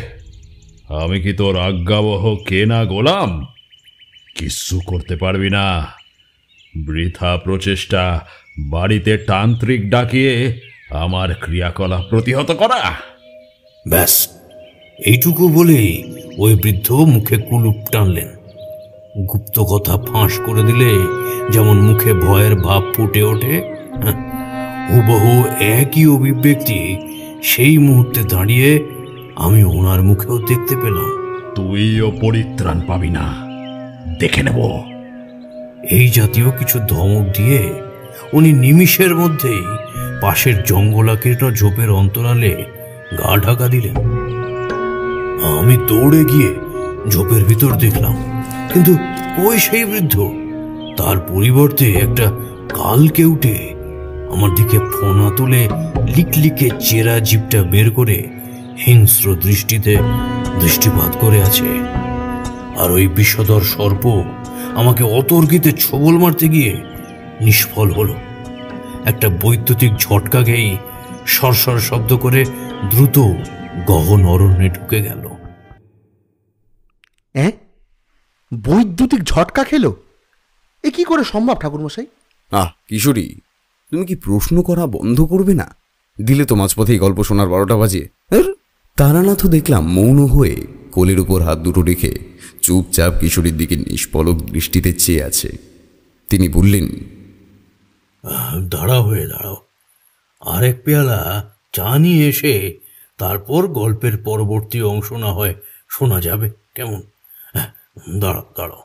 আমি কি তোর আজ্ঞাবহ কেনা গোলাম? কিচ্ছু করতে পারবি না। বৃথা প্রচেষ্টা বাড়িতে তান্ত্রিক ডাকিয়ে আমার ক্রিয়াকলাপ প্রতিহত করা। ব্যাস, এইটুকু বলেই ওই বৃদ্ধ মুখে কুলুপ টানলেন। গুপ্ত কথা ফাঁস করে দিলে যেমন মুখে ভয়ের ভাব ফুটে ওঠে, হুবহু একই অভিব্যক্তি সেই মুহূর্তে দাঁড়িয়ে আমি ওনার মুখেও দেখতে পেলাম। তুইও পরিত্রাণ পাবি না, দেখে নেব। এই জাতীয় কিছু ধমক দিয়ে উনি নিমিষের মধ্যেই পাশের জঙ্গলাকীর্ণ ঝোপের অন্তরালে গা ঢাকা দিলেন। আমি দৌড়ে গিয়ে ঝোপের ভিতর দেখলাম, কিন্তু ওই সেই বৃদ্ধ। তার পরিবর্তে একটা কাল কেউটে আমার দিকে ফোনা তুলে লিকলিকে চেরা জিপটা বের করে হিংস্র দৃষ্টিতে দৃষ্টিপাত করে আছে। আর ওই বিষধর সর্প আমাকে অতর্কিতে ছোবল মারতে গিয়ে নিষ্ফল হলো। একটা বৈদ্যুতিক ঝটকা খেয়েই সরসর শব্দ করে দ্রুত গহন অরণ্যে ঢুকে গেল। বৈদ্যুতিক ঝটকা খেলো? এ কি করে সম্ভব ঠাকুরমশাই? কিশোরী, তুমি কি প্রশ্ন করা বন্ধ করবে না? দিলে তো মাঝপথেই গল্প শোনার 12টা বাজে। তারানাথও দেখলাম মৌন হয়ে কোলের উপর হাত দুটো রেখে চুপচাপ কিশোরীর দিকে নিষ্পলক দৃষ্টিতে চেয়ে আছে। তিনি বললেন, দাঁড়াও হয়ে দাঁড়াও, আরেক পেয়ালা চা নিয়ে এসে তারপর গল্পের পরবর্তী অংশ না হয় শোনা যাবে, কেমন? দাঁড়াও দাঁড়াও।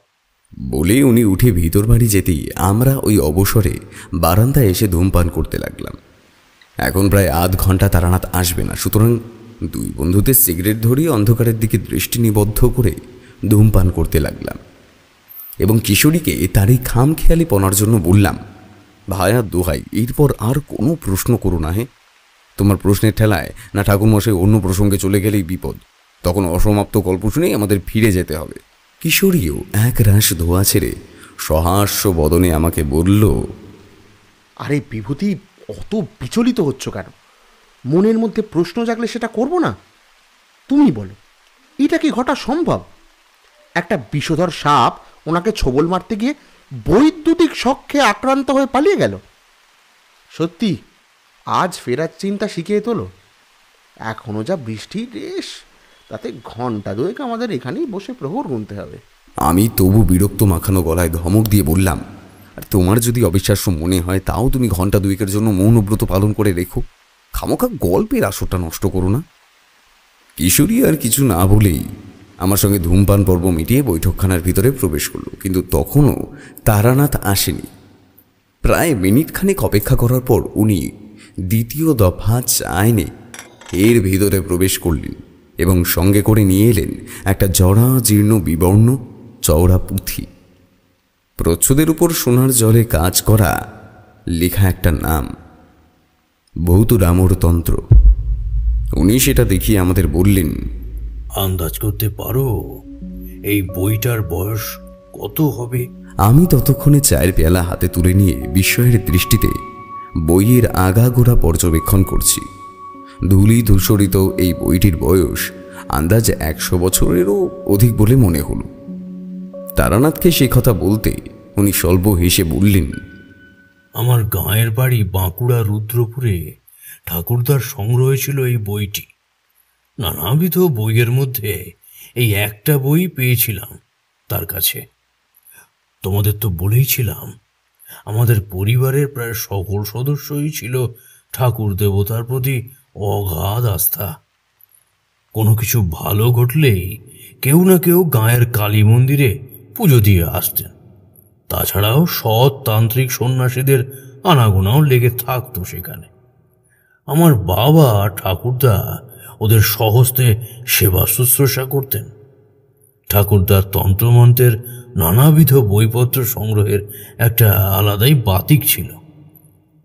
বলে উনি উঠে ভিতর বাড়ি যেতেই আমরা ওই অবসরে বারান্দায় এসে ধূমপান করতে লাগলাম। এখন প্রায় আধ ঘন্টা তারানাথ আসবে না, সুতরাং দুই বন্ধুতে সিগারেট ধরিয়ে অন্ধকারের দিকে দৃষ্টি নিবদ্ধ করে ধূমপান করতে লাগলাম এবং কিশোরীকে তারই খামখেয়ালিপনার জন্য বললাম, ভায়া দোহাই, এরপর আর কোনো প্রশ্ন করো না। তোমার প্রশ্নের ঠেলায় না ঠাকুরমশাই অন্য প্রসঙ্গে চলে গেলেই বিপদ। তখন অসমাপ্ত গল্প শুনেই আমাদের ফিরে যেতে হবে। কিশোরীও এক রাশ ধোয়া ছেড়ে সহাস্য বদনে আমাকে বলল, আরে বিভূতি, অত বিচলিত হচ্ছ কেন? মনের মধ্যে প্রশ্ন জাগলে সেটা করব না? তুমি বলো, এটা কি ঘটা সম্ভব? একটা বিষধর সাপ ওনাকে ছোবল মারতে গিয়ে বৈদ্যুতিক শকে আক্রান্ত হয়ে পালিয়ে গেল। সত্যি আজ ফেরার চিন্তা শিখিয়ে তোলো। এখনো যা বৃষ্টি রেশ, তাতে ঘন্টা দুয়েক আমাদের এখানেই বসে প্রহর গুনতে হবে। আমি তবু বিরক্ত মাখানো গলায় ধমক দিয়ে বললাম, আর তোমার যদি অবিশ্বাস্য মনে হয় তাও তুমি ঘন্টা দুয়েকের জন্য মৌনব্রত পালন করে রেখো, খামোখা গল্পের আসরটা নষ্ট করো না। কিশোরী আর কিছু না বলেই আমার সঙ্গে ধূমপান পর্ব মিটিয়ে বৈঠকখানার ভিতরে প্রবেশ করলো, কিন্তু তখনও তারানাথ আসেনি। প্রায় মিনিটখানেক অপেক্ষা করার পর উনি দ্বিতীয় দফা চায়নে এর ভিতরে প্রবেশ করলেন এবং সঙ্গে করে নিয়ে এলেন একটা জড়া জীর্ণ বিবর্ণ চওড়া পুঁথি। প্রচ্ছদের উপর সোনার জলে কাজ করা লেখা একটা নাম, ভৌতুরামর তন্ত্র। উনি সেটা দেখিয়ে আমাদের বললেন, আন্দাজ করতে পারো এই বইটার বয়স কত হবে? আমি ততক্ষণে চায়ের পেয়ালা হাতে তুলে নিয়ে বিস্ময়ের দৃষ্টিতে বইয়ের আগাগোড়া পর্যবেক্ষণ করছি। ধূলি ধূসরিত এই বইটির বয়স আন্দাজ 100 বছরেরও অধিক বলে মনে হল। তারানাথকে সে কথা বলতে উনি স্বল্প হেসে বললেন, আমার গাঁয়ের বাড়ি বাঁকুড়া রুদ্রপুরে ঠাকুরদার সংগ্রহে ছিল এই বইটি। নানাবিধ বইয়ের মধ্যে এই একটা বই পেয়েছিলাম তার কাছে। তোমাদের তো বলেইছিলাম আমাদের পরিবারের প্রায় সকল সদস্যই ছিল ঠাকুর দেবতার প্রতি অগাধ আস্থা। কোনো কিছু ভালো ঘটলেই কেউ না কেউ গাঁয়ের কালী মন্দিরে পুজো দিয়ে আসতেন। তাছাড়াও সৎ তান্ত্রিক সন্ন্যাসীদের আনাগোনাও লেগে থাকতো সেখানে। আমার বাবা ঠাকুরদা ওদের স্বহস্তে সেবা শুশ্রূষা করতেন। ঠাকুরদার তন্ত্রমন্ত্রের নানাবিধ বইপত্র সংগ্রহের একটা আলাদাই বাতিক ছিল।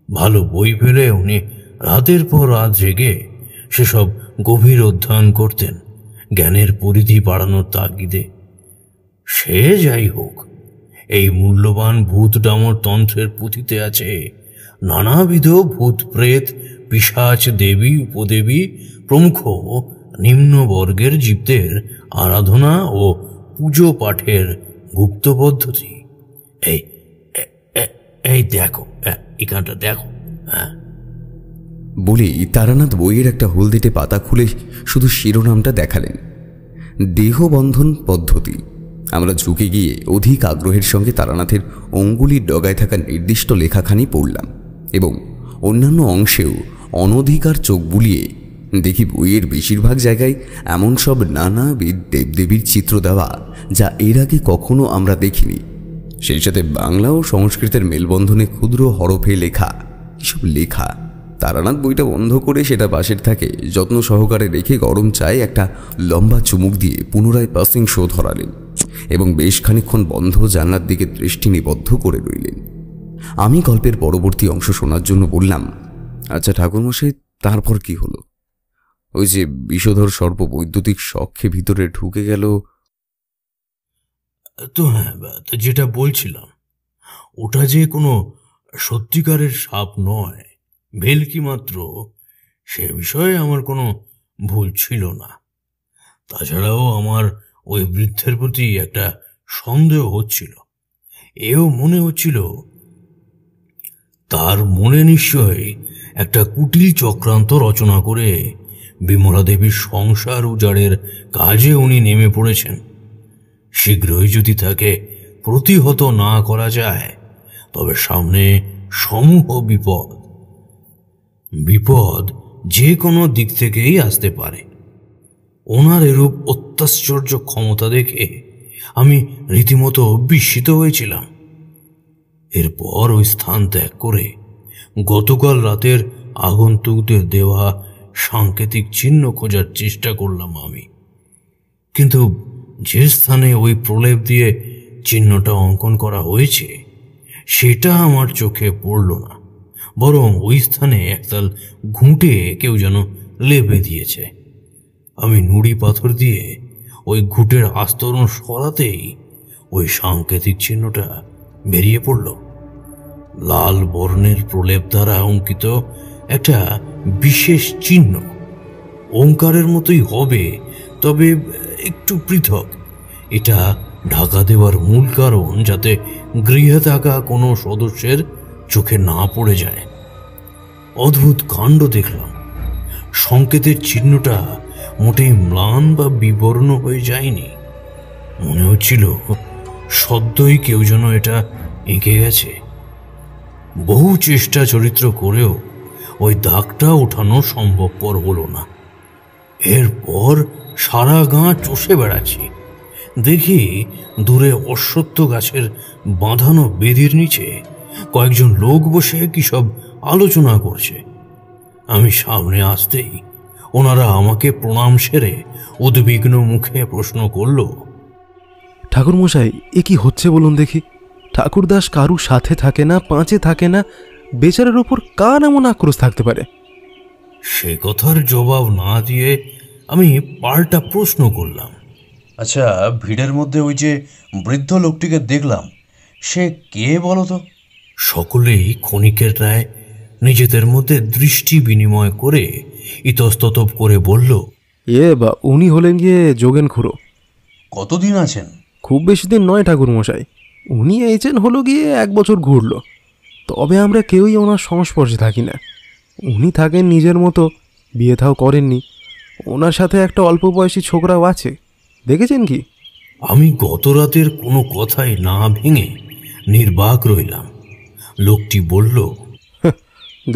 ভালো বই পেলে উনি রাতের পর রাত জেগে সেসব গভীর অধ্যয়ন করতেন জ্ঞানের পরিধি বাড়ানোর তাগিদে। সে যাই হোক, এই মূল্যবান ভূত ডামর তন্ত্রের পুঁথিতে আছে নানাবিধ ভূত প্রেত পিশাচ দেবী উপদেবী প্রমুখ নিম্নবর্গের জীবদের আরাধনা ও পুজো পাঠের গুপ্ত পদ্ধতি। এই দেখো, এখানটা দেখো। বলেই তারানাথ বইয়ের একটা হলদেটে পাতা খুলে শুধু শিরোনামটা দেখালেন, দেহবন্ধন পদ্ধতি। আমরা ঝুঁকে গিয়ে অধিক আগ্রহের সঙ্গে তারানাথের অঙ্গুলির ডগায় থাকা নির্দিষ্ট লেখাখানি পড়লাম এবং অন্যান্য অংশেও অনধিকার চোখ বুলিয়ে দেখি বইয়ের বেশিরভাগ জায়গায় এমন সব নানাবিধ দেবদেবীর চিত্র দেওয়া যা এর আগে কখনো আমরা দেখিনি। সেই সাথে বাংলা ও সংস্কৃতের মেলবন্ধনে ক্ষুদ্র হরফে লেখা এসব লেখা। তারানাথ বইটা বন্ধ করে সেটা পাশের থাকে যত্ন সহকারে রেখে গরম চায়ে একটা লম্বা চুমুক দিয়ে পুনরায় পাসিং শো ধরালেন এবং বেশ খানিকক্ষণ বন্ধ জানলার দিকে দৃষ্টি নিবদ্ধ করে রইলেন। আমি গল্পের পরবর্তী অংশ শোনার জন্য বললাম, আচ্ছা ঠাকুরমশাই, তারপর কি হলো? ওই যে বিষধর সর্প বৈদ্যুতিক শখে ভিতরে ঢুকে গেল? তো হ্যাঁ, যেটা বলছিলাম, ওটা যে কোনো সত্যিকারের সাপ নয়, ভেলকি মাত্র, সে বিষয়ে আমার কোনো ভুল ছিল না। তাছাড়াও আমার ওই বৃদ্ধের প্রতি একটা সন্দেহ হচ্ছিল। এও মনে হচ্ছিল তার মনে নিশ্চয়ই একটা কুটিল চক্রান্ত রচনা করে বিমলা দেবীর সংসার উজাড়ের কাজে উনি নেমে পড়েছেন। শীঘ্রই যদি তাকে প্রতিহত না করা যায়, তবে সামনে সমূহ বিপদ যে কোনো দিক থেকেই আসতে পারে। ওনার এরূপ অত্যাশ্চর্য ক্ষমতা দেখে আমি রীতিমতো বিস্মিত হয়েছিলাম। এরপর ওই স্থান ত্যাগ করে গতকাল রাতের আগন্তুকদের দেওয়া সাংকেতিক চিহ্ন খোঁজার চেষ্টা করলাম আমি। কিন্তু যে স্থানে ওই প্রলেপ দিয়ে চিহ্নটা অঙ্কন করা হয়েছে, সেটা আমার চোখে পড়ল না, বরং ওই স্থানে একতাল ঘুঁটে কেউ যেন লেপে দিয়েছে। আমি নুড়ি পাথর দিয়ে ওই ঘুঁটের আস্তরণ সরাতেই ওই সাংকেতিক চিহ্নটা বেরিয়ে পড়ল। লাল বর্ণের প্রলেপ দ্বারা অঙ্কিত একটা বিশেষ চিহ্ন, ওঙ্কারের মতোই হবে, তবে একটু পৃথক। এটা ঢাকা দেওয়ার মূল কারণ যাতে গৃহে থাকা কোনো সদস্যের চোখে না পড়ে যায়। অদ্ভুত কাণ্ড দেখলাম, সংকেতের চিহ্নটা মোটেই ম্লান বা বিবর্ণ হয়ে যায়নি। মনে হচ্ছিল সদ্যই কেউ যেন এটা এঁকে গেছে। বহু চেষ্টা চরিত্র করেও ওই দাগটা ওঠানো সম্ভবপর হলো না। এরপর সারা গাঁ চষে বেড়াচ্ছি, দেখি দূরে অশ্বত্থ গাছের বাঁধানো বেদির নিচে কয়েকজন লোক বসে কি সব আলোচনা করছে। আমি সামনে আসতেই ওনারা আমাকে প্রণাম সেরে উদ্বিগ্ন মুখে প্রশ্ন করল, ঠাকুরমশাই, এ কি হচ্ছে বলুন দেখি? ঠাকুরদাস কারু সাথে থাকে না, পাঁচে থাকে না, বেচারের ওপর কার এমন আক্রোশ থাকতে পারে? সে কথার জবাব না দিয়ে আমি পাল্টা প্রশ্ন করলাম, আচ্ছা, ভিড়ের মধ্যে ওই যে বৃদ্ধ লোকটিকে দেখলাম, সে কে বলো তো? সকলেই ক্ষণিকের রায় নিজেদের মধ্যে দৃষ্টি বিনিময় করে ইতস্তত করে বলল, উনি হলেন গিয়ে যোগেন খুড়ো। কতদিন আছেন? খুব বেশি দিন নয় ঠাকুরমশাই, উনি এইছেন হলো গিয়ে 1 বছর ঘুরল। তবে আমরা কেউই ওনার সংস্পর্শে থাকি না। উনি থাকেন নিজের মতো, বিয়ে থাও করেননি। ওনার সাথে একটা অল্প বয়সী ছোকরাও আছে, দেখেছেন কি? আমি গত রাতের কোনো কথাই না ভেঙে নির্বাক রইলাম। লোকটি বলল,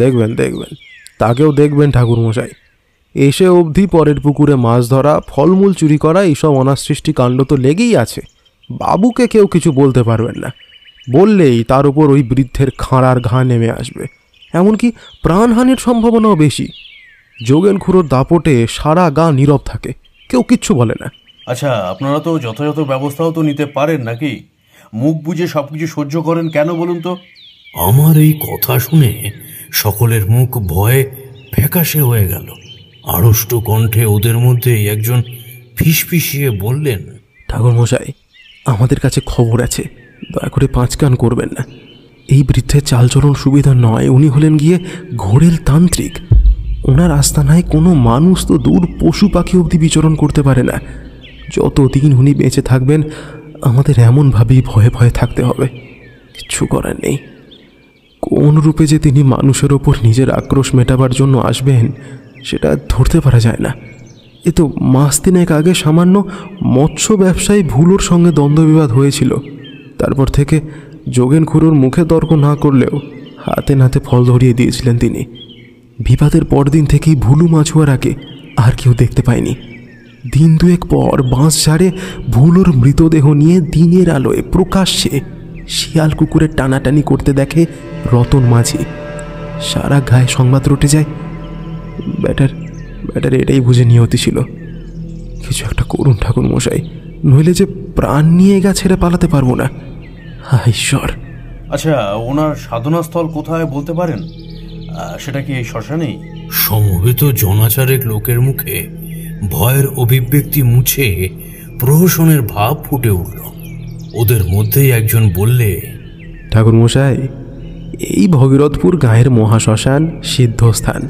দেখবেন তাকেও দেখবেন ঠাকুরমশাই। এসে অবধি পরের পুকুরে মাছ ধরা, ফলমূল চুরি করা, এইসব অনাসৃষ্টি কাণ্ড তো লেগেই আছে। বাবুকে কেউ কিছু বলতে পারবেন না, বললেই তার উপর ওই বৃদ্ধের খাঁড়ার ঘা নেমে আসবে। এমনকি প্রাণহানির সম্ভাবনাও বেশি। যোগেন খুড়োর দাপটে সারা গা নীরব থাকে, কেউ কিচ্ছু বলে না। আচ্ছা, আপনারা তো যথাযথ ব্যবস্থাও তো নিতে পারেন নাকি? মুখ বুঝে সবকিছু সহ্য করেন কেন বলুন তো? আমার এই কথা শুনে সকলের মুখ ভয়ে ফ্যাকাশে হয়ে গেল। আড়ষ্ট কণ্ঠে ওদের মধ্যে একজন ফিসফিসিয়ে বললেন, ঠাকুরমশাই, আমাদের কাছে খবর আছে, দয়া করে 5 কান করবেন না। এই বৃদ্ধের চালচলন সুবিধা নয়। উনি হলেন গিয়ে ঘোরের তান্ত্রিক। ওনার আস্তানায় কোনো মানুষ তো দূর, পশু পাখি অবধি বিচরণ করতে পারে না। যতদিন উনি বেঁচে থাকবেন আমাদের এমনভাবেই ভয়ে ভয়ে থাকতে হবে, কিচ্ছু করার নেই। কোন রূপে যে তিনি মানুষের ওপর নিজের আক্রোশ মেটাবার জন্য আসবেন সেটা ধরতে পারা যায় না। এ তো 3 মাস আগে সামান্য মৎস্য ব্যবসায়ী ভুলোর সঙ্গে দ্বন্দ্ববিবাদ হয়েছিল। তারপর থেকে যোগেন খুড়োর মুখে তর্ক না করলেও হাতে নাতে ফল ধরিয়ে দিয়েছিলেন তিনি। বিবাদের পরদিন থেকেই ভুলু মাছুয়ারাকে আর কেউ দেখতে পায়নি। দিন 2 পর বাঁশঝাড়ে ভুলোর মৃতদেহ নিয়ে দিনের আলোয় প্রকাশ্যে শিয়াল কুকুরের টানাটানি করতে দেখে রতন মাঝি। সারা গায়ে সংবাদ রটে যায়। ব্যাটার এটাই বুঝে নিয়তি ছিল, কিছু একটা করুন ঠাকুরমশাই, নইলে যে প্রাণ নিয়ে গা ছেড়ে পালাতে পারবো না। হায় ঈশ্বর, আচ্ছা, ওনার সাধনাস্থল কোথায় বলতে পারেন? সেটা কি এই শ্মশানেই? সমবেত জনাচারেক লোকের মুখে ভয়ের অভিব্যক্তি মুছে প্রহসনের ভাব ফুটে উঠল। ওদের মধ্যেই একজন বললে, ঠাকুরমশাই, এই ভগীরথপুর গাঁয়ের মহাশ্মশান সিদ্ধস্থান।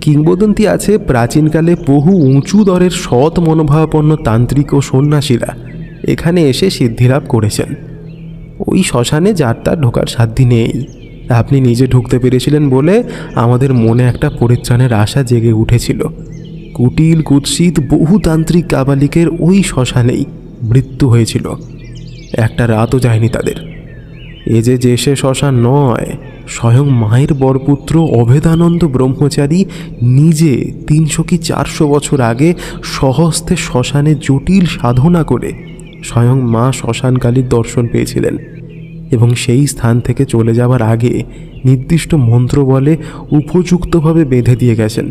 কিংবদন্তি আছে প্রাচীনকালে বহু উঁচু দরের সৎ মনোভাবাপন্ন তান্ত্রিক ও সন্ন্যাসীরা এখানে এসে সিদ্ধিলাভ করেছেন। ওই শ্মশানে যার তার ঢোকার সাধ্য নেই। আপনি নিজে ঢুকতে পেরেছিলেন বলে আমাদের মনে একটা পরিত্রাণের আশা জেগে উঠেছিল। কুটিল কুৎসিত বহু তান্ত্রিক কাবালিকের ওই শ্মশানেই মৃত্যু হয়েছিল। একটা রাতও যায়নি তাদের। এ যে সে শ্মশান নয়, স্বয়ং মায়ের বরপুত্র অভেদানন্দ ব্রহ্মচারী নিজে 300 কি 400 বছর আগে স্বহস্তে শ্মশানে জটিল সাধনা করে স্বয়ং মা শ্মশানকালীর দর্শন পেয়েছিলেন এবং সেই স্থান থেকে চলে যাওয়ার আগে নির্দিষ্ট মন্ত্র বলে উপযুক্তভাবে বেঁধে দিয়ে গেছেন।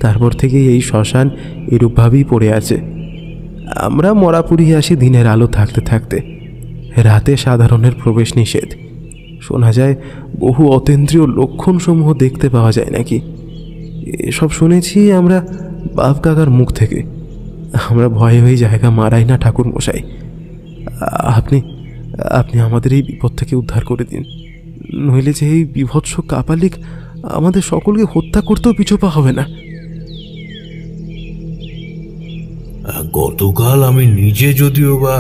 তারপর থেকে এই শ্মশান এরূপভাবেই পড়ে আছে। আমরা মরাপুরিয়ে আসি দিনের আলো থাকতে থাকতে। রাতে সাধারণের প্রবেশ নিষেধ। শোনা যায় বহু অতীন্দ্রিয় লক্ষণসমূহ দেখতে পাওয়া যায় নাকি। এসব শুনেছি আমরা বাপ কাকার মুখ থেকে। আমরা ভয়ে ওই জায়গা মারাই না ঠাকুরমশাই। আপনি আপনি আমাদের এই বিপদ থেকে উদ্ধার করে দিন, নইলে যে এই বিভৎস কাপালিক আমাদের সকলকে হত্যা করতেও পিছুপা হবে না। গতকাল আমি নিজে যদিও বা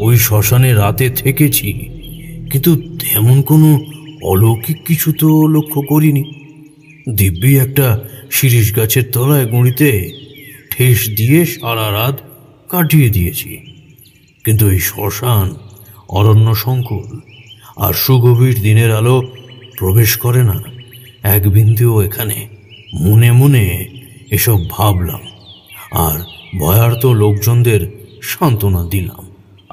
ওই শ্মশানে রাতে থেকেছি, কিন্তু তেমন কোনো অলৌকিক কিছু তো লক্ষ্য করিনি। দিব্যি একটা শিরীষ গাছের তলায় গুঁড়িতে ঠেস দিয়ে সারা রাত কাটিয়ে দিয়েছি। কিন্তু এই শ্মশান অরণ্য সংকুল, আর সুগভীর দিনের আলো প্রবেশ করে না এক বিন্দুও এখানে। মনে মনে এসব ভাবলাম আর ভয়ার্ত লোকজনদের সান্ত্বনা দিলাম।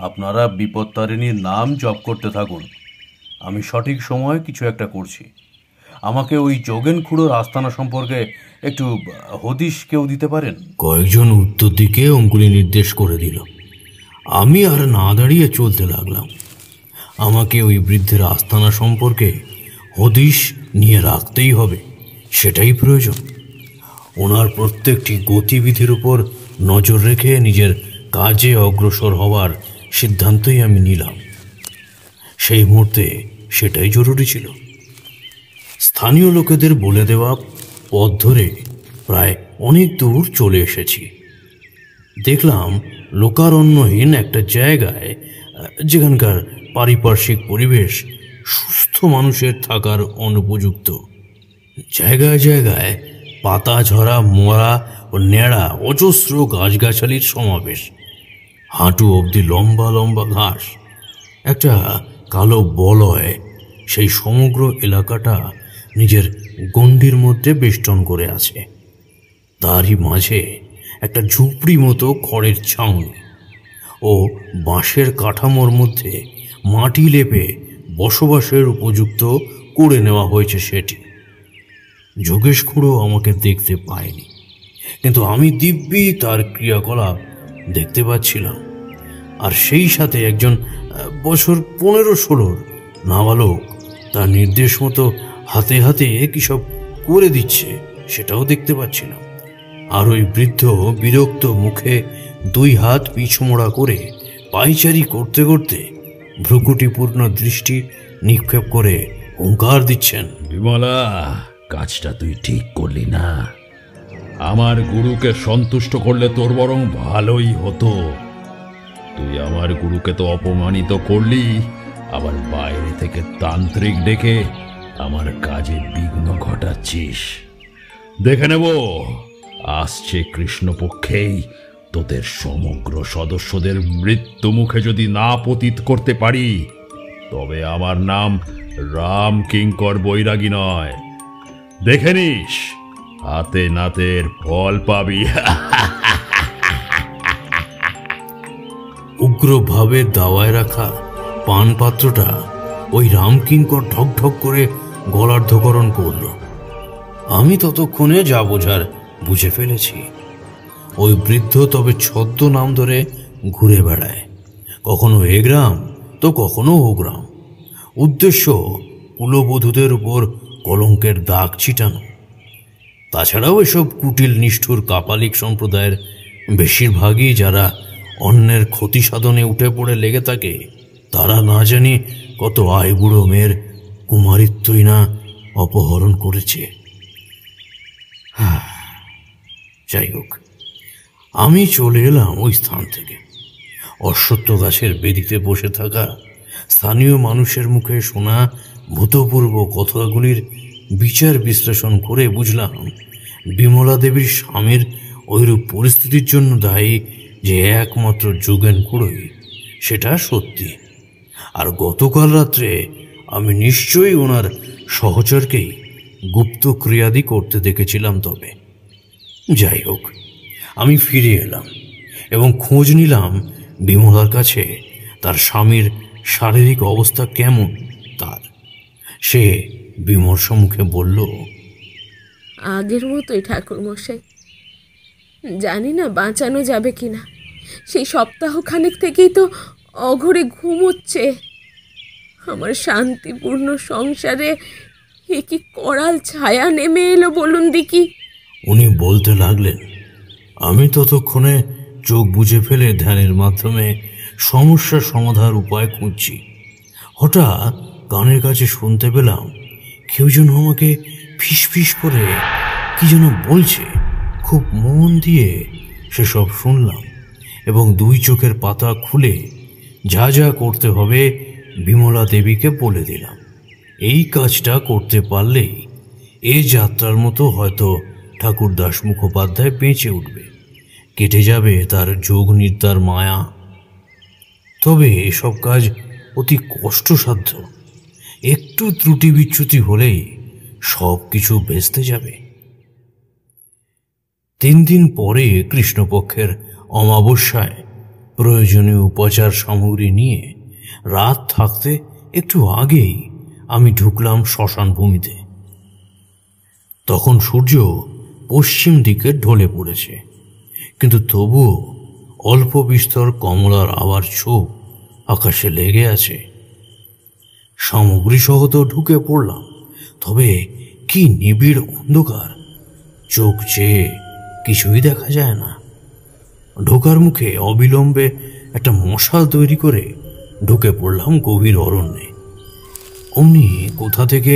আপনারা বিপত্তারিণীর নাম জপ করতে থাকুন। আমি সঠিক সময়ে কিছু একটা করছি। আমাকে ওই যোগেন খুড়োর আস্তানা সম্পর্কে একটু হদিশ কেউ দিতে পারেন? কয়েকজন উত্তর দিকে অঙ্গুলি নির্দেশ করে দিল। আমি আর না দাঁড়িয়ে চলতে লাগলাম। আমাকে ওই বৃদ্ধের আস্তানা সম্পর্কে হদিশ নিয়ে রাখতেই হবে, সেটাই প্রয়োজন। ওনার প্রত্যেকটি গতিবিধির উপর নজর রেখে নিজের কাজে অগ্রসর হওয়ার সিদ্ধান্তই আমি নিলাম। সেই মুহূর্তে সেটাই জরুরি ছিল। স্থানীয় লোকেদের বলে দেওয়া পথ ধরে প্রায় অনেক দূর চলে এসেছি। দেখলাম লোকারণ্যহীন একটা জায়গায়, যেখানকার পারিপার্শ্বিক পরিবেশ সুস্থ মানুষের থাকার অনুপযুক্ত। জায়গায় জায়গায় পাতা ঝরা মরা ও ন্যাড়া অজস্র গাছগাছালির সমাবেশ। হাঁটু অবধি লম্বা লম্বা ঘাস, একটা কালো বলয় সেই সমগ্র এলাকাটা নিজের গণ্ডির মধ্যে বেষ্টন করে আছে। তারই মাঝে একটা ঝুপড়ি মতো খড়ের ছাউনি ও বাঁশের কাঠামোর মধ্যে মাটি লেপে বসবাসের উপযুক্ত করে নেওয়া হয়েছে সেটি। যোগেশ খুড়ো আমাকে দেখতে পায়নি, কিন্তু আমি দিব্যি তার ক্রিয়াকলাপ দেখতে পাচ্ছিলাম। আর সেই সাথে একজন বছর 15-16 নাবালক তার নির্দেশ মতো হাতে হাতে কী সব করে দিচ্ছে, সেটাও দেখতে পাচ্ছিলাম। আর ওই বৃদ্ধ বিরক্ত মুখে 2 হাত পিছমোড়া করে পায়চারি করতে করতে ভ্রুকুটিপূর্ণ দৃষ্টি নিক্ষেপ করে হুঙ্কার দিচ্ছেন, বিমলা, কাজটা তুই ঠিক করলি না। আমার গুরুকে সন্তুষ্ট করলে তোর বরং ভালোই হতো। তুই আমার গুরুকে তো অপমানিত করলি, আবার বাইরে থেকে তান্ত্রিক ডেকে আমার কাজে বিঘ্ন ঘটাচ্ছিস। দেখে নেব আসছে কৃষ্ণপক্ষেই তোদের সমগ্র সদস্যদের মৃত্যু মুখে যদি না পতিত করতে পারি, তবে আমার নাম রাম কিঙ্কর বৈরাগী নয়। দেখে নিস, হাতে নাতের ফল পাবি। উগ্রভাবে দাওয়ায় রাখা পানপাত্রটা ওই রামকিঙ্কর ঢক ঢক করে গলার্ধকরণ করল। আমি ততক্ষণে যা বোঝার বুঝে ফেলেছি। ওই বৃদ্ধ তবে ছদ্ম নাম ধরে ঘুরে বেড়ায়, কখনো এ গ্রাম তো কখনো ও গ্রাম। উদ্দেশ্য কুলবধূদের উপর কলঙ্কের দাগ ছিটানো। তাছাড়াও এসব কুটিল নিষ্ঠুর কাপালিক সম্প্রদায়ের বেশিরভাগই যারা অন্যের ক্ষতি সাধনে উঠে পড়ে লেগে থাকে, তারা না জানি কত আইবুড়ো মেয়ের কুমারিত্বই না অপহরণ করেছে। যাই হোক, আমি চলে এলাম ওই স্থান থেকে। অশ্বত্থ গাছের বেদিতে বসে থাকা স্থানীয় মানুষের মুখে শোনা ভূতপূর্ব কথাগুলির বিচার বিশ্লেষণ করে বুঝলাম বিমলা দেবীর স্বামীর ওইরূপ পরিস্থিতির জন্য দায়ী যে একমাত্র যোগেন খুড়োই, সেটা সত্যি। আর গতকাল রাত্রে আমি নিশ্চয়ই ওনার সহচরকেই গুপ্ত ক্রিয়াদি করতে দেখেছিলাম। তবে যাই হোক, আমি ফিরে এলাম এবং খোঁজ নিলাম বিমলার কাছে তার স্বামীর শারীরিক অবস্থা কেমন তার। সে বিমর্ষ মুখে বলল, আগের মতোই ঠাকুরমশাই, জানি না বাঁচানো যাবে কিনা। সেই সপ্তাহখানেক থেকেই তো অঘরে ঘুমোচ্ছে। আমার শান্তিপূর্ণ সংসারে এ কি করাল ছায়া নেমে এলো বলুন দেখি। উনি বলতে লাগলেন। আমি ততক্ষণে চোখ বুজে ফেলে ধ্যানের মাধ্যমে সমস্যার সমাধার উপায় খুঁজছি। হঠাৎ কানের কাছে শুনতে পেলাম কেউ যেন আমাকে ফিসফিস করে কি যেন বলছে। খুব মন দিয়ে সেসব শুনলাম এবং দুই চোখের পাতা খুলে যা যা করতে হবে বিমলা দেবীকে বলে দিলাম। এই কাজটা করতে পারলেই এ যাত্রার মতো হয়তো ঠাকুরদাস মুখোপাধ্যায় বেঁচে উঠবে, কেটে যাবে তার যোগ নিদ্রার মায়া। তবে এসব কাজ অতি কষ্টসাধ্য। একটু ত্রুটি বিচ্যুতি হলেই সব কিছু ভেস্তে যাবে। 3 দিন পরে কৃষ্ণপক্ষের অমাবস্যায় প্রয়োজনীয় উপচার সামগ্রী নিয়ে রাত থাকতে একটু আগেই আমি ঢুকলাম শ্মশান ভূমিতে। তখন সূর্য পশ্চিম দিকে ঢলে পড়েছে, কিন্তু তবুও অল্প বিস্তর কমলার আবার ছোপ আকাশে লেগে আছে। সামগ্রী সহ তো ঢুকে পড়লাম, তবে কি নিবিড় অন্ধকার, চোখ চেয়ে কিছুই দেখা যায় না। ঢোকার মুখে অবিলম্বে একটা মশাল তৈরি করে ঢুকে পড়লাম গভীর অরণ্যে। অমনি কোথা থেকে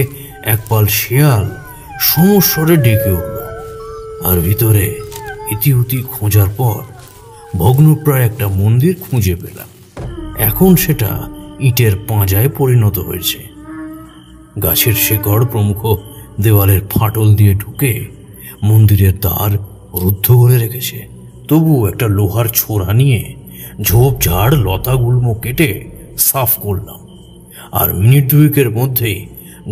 এক পাল শেয়াল সমস্বরে ডেকে উঠল, আর ভিতরে ইতিউতি খোঁজার পর ভগ্নপ্রায় একটা মন্দির খুঁজে পেলাম। এখন সেটা ইটের পাঁজায় পরিণত হয়েছে। গাছের শেকড় প্রমুখ দেওয়ালের ফাটল দিয়ে ঢুকে মন্দিরের দ্বার রুদ্ধ করে রেখেছে। তবু একটা লোহার ছোরা নিয়ে ঝোপঝাড় লতাগুল্ম কেটে সাফ করলাম, আর মিনিট 2 মধ্যেই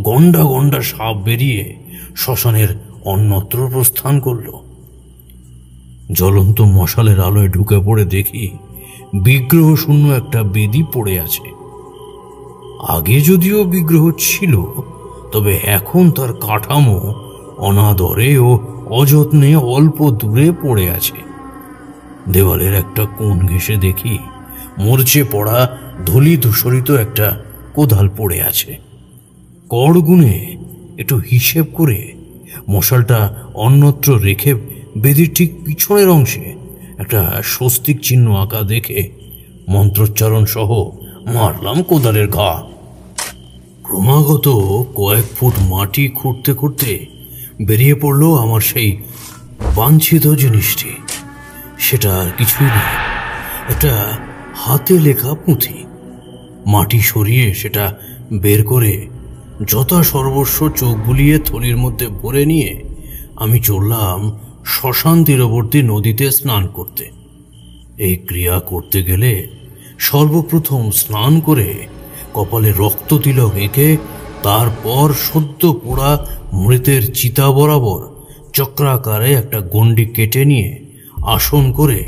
গন্ডা গন্ডা সাপ বেরিয়ে শ্মশানের অন্যত্র প্রস্থান করল। জ্বলন্ত মশালের আলোয় ঢুকে পড়ে দেখি বিগ্রহ শূন্য একটা বেদি পড়ে আছে। আগে যদিও বিগ্রহ ছিল, তবে এখন তার কাঠামো অনাদরে ও অযত্নে অল্প দূরে পড়ে আছে। দেওয়ালের একটা কোণ ঘেঁষে দেখি মরচে পড়া ধূলি ধূসরিত একটা কোদাল পড়ে আছে। কড় গুনে একটু হিসেব করে মশালটা অন্যত্র রেখে বেদির ঠিক পিছনের অংশে একটা স্বস্তিক চিহ্ন আঁকা দেখে মন্ত্রোচ্চারণ সহ মারলাম কোদালের ঘা। ক্রমাগত কয়েক ফুট মাটি খুঁড়তে খুঁড়তে বেরিয়ে পড়ল আমার সেই বাঞ্ছিত জিনিসটি। সেটা আর কিছুই না, একটা হাতে লেখা পুঁথি। মাটি সরিয়ে সেটা বের করে যথা সর্বস্ব চোখ বুলিয়ে থলির মধ্যে ভরে নিয়ে আমি চললাম শ্মশান তীরবর্তী নদীতে স্নান করতে। এই ক্রিয়া করতে গেলে সর্বপ্রথম স্নান করে কপালে রক্ত তিলক এঁকে তারপর সদ্য পোড়া মৃতের চিতা বরাবর চক্রাকারে একটা গণ্ডি কেটে নিয়ে আসন করে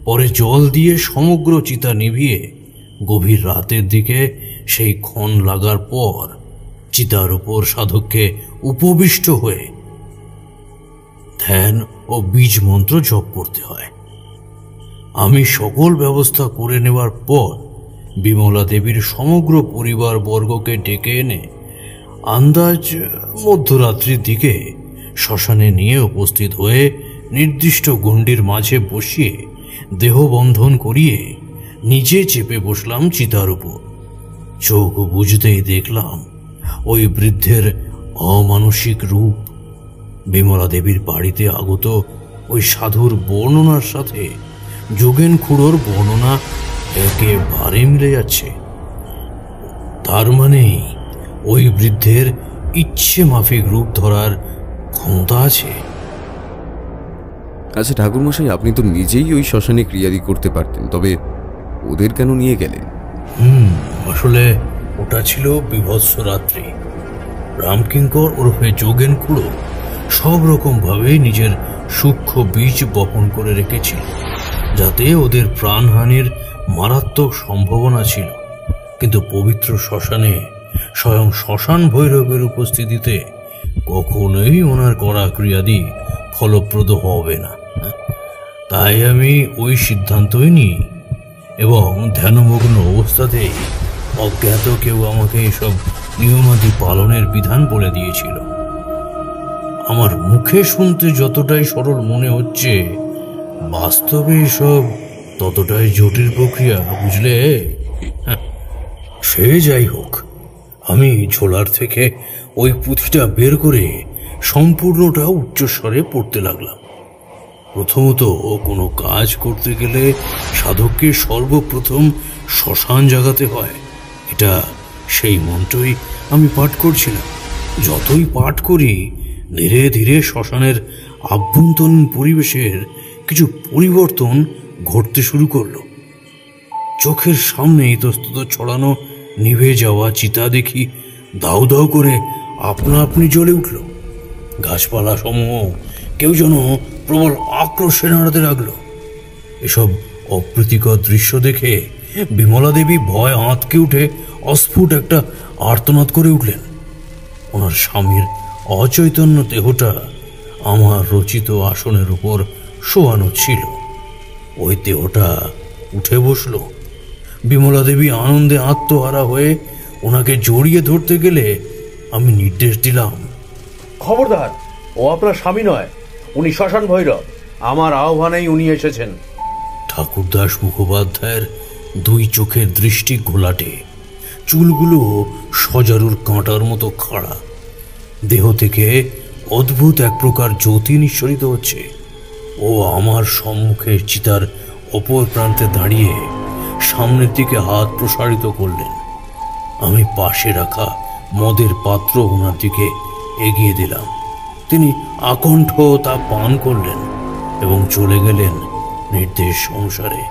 পরে জল দিয়ে সমগ্র চিতা নিভিয়ে গভীর রাতের দিকে সেই ক্ষণ লাগার পর চিতার উপর সাধককে উপবিষ্ট হয়ে ধ্যান ও বীজ মন্ত্র জপ করতে হয়। আমি সকল ব্যবস্থা করে নেওয়ার পর বিমলা দেবীর সমগ্র পরিবার বর্গকে ডেকে এনে আন্দাজ মধ্যরাত্রির দিকে শ্মশানে নিয়ে উপস্থিত হয়ে নির্দিষ্ট গণ্ডির মাঝে বসিয়ে দেহবন্ধন করিয়ে নিজে চেপে বসলাম চিতার উপর। চোখ বুঝতেই দেখলাম ওই বৃদ্ধের অমানসিক রূপ। বিমলা দেবীর বাড়িতে আগত ওই সাধুর বর্ণনার সাথে যোগেন খুড়োর বর্ণনা একেবারে মিলে যাচ্ছে। তার মানে ওই বৃদ্ধের ইচ্ছে মাফিক রূপ ধরার ক্ষমতা আছে। আচ্ছা ঠাকুরমশাই, আপনি তো নিজেই ওই শ্মশানে ক্রিয়াদি করতে পারতেন, তবে ওদের কেন নিয়ে গেলেন? আসলে ওটা ছিল বিভৎস রাত্রি। রামকিঙ্কর ওরফে যোগেন খুড়ো সব রকম ভাবে নিজের সূক্ষ্ম বীজ বপন করে রেখেছিল, যাতে ওদের প্রাণহানির মারাত্মক সম্ভাবনা ছিল। কিন্তু পবিত্র শ্মশানে স্বয়ং শ্মশান ভৈরবের উপস্থিতিতে কখনোই ওনার করা ক্রিয়াদি ফলপ্রদ হবে না। তাই আমি ওই সিদ্ধান্তই নিই এবং ধ্যানমগ্ন অবস্থাতেই অজ্ঞাত কেউ আমাকে এসব নিয়মাদি পালনের বিধান বলে দিয়েছিল। আমার মুখে শুনতে যতটাই সরল মনে হচ্ছে, বাস্তবে এসব ততটাই জটিল প্রক্রিয়া, বুঝলে? সে যাই হোক, আমি ঝোলার থেকে ওই পুঁথিটা বের করে সম্পূর্ণটা উচ্চস্বরে পড়তে লাগলাম। প্রথমত, কোনো কাজ করতে গেলে সাধককে সর্বপ্রথম শ্মশান জাগাতে হয়। এটা সেই মন্ত্রই আমি পাঠ করছিলাম। যতই পাঠ করি, ধীরে ধীরে শ্মশানের আভ্যন্তরীণ পরিবেশের কিছু পরিবর্তন ঘটতে শুরু করলো। চোখের সামনে ইতস্তত ছড়ানো নিভে যাওয়া চিতা দেখি দাউ দাউ করে আপনা আপনি জ্বলে উঠল। গাছপালা সমূহ কেউ যেন প্রবল আক্রোশে নাড়াতে লাগলো। এসব অপ্রীতিকর দৃশ্য দেখে বিমলা দেবী ভয় আঁতকে উঠে অস্ফুট একটা আর্তনাদ করে উঠলেন। ওনার স্বামীর অচৈতন্য দেহটা আমার রচিত আসনের উপর শোয়ানো ছিল। ওই দেহটা উঠে বসল। বিমলা দেবী আনন্দে আত্মহারা হয়ে ওনাকে জড়িয়ে ধরতে গেলে আমি নির্দেশ দিলাম, খবরদার, ও আপনার স্বামী নয়, উনি শ্মশান ভৈরব। আমার আহ্বানেই উনি এসেছেন। ঠাকুরদাস মুখোপাধ্যায়ের দুই চোখের দৃষ্টি ঘোলাটে, চুলগুলো সজারুর কাঁটার মতো খাড়া। দেহ থেকে অদ্ভুত এক প্রকার জ্যোতি নিঃসরিত হচ্ছে। ও আমার সম্মুখে চিতার অপর প্রান্তে দাঁড়িয়ে সামনের দিকে হাত প্রসারিত করলেন। আমি পাশে রাখা মদের পাত্র ওনার দিকে এগিয়ে দিলাম। তিনি আকণ্ঠ তা পান করলেন এবং চলে গেলেন নির্দেশ অনুসারে।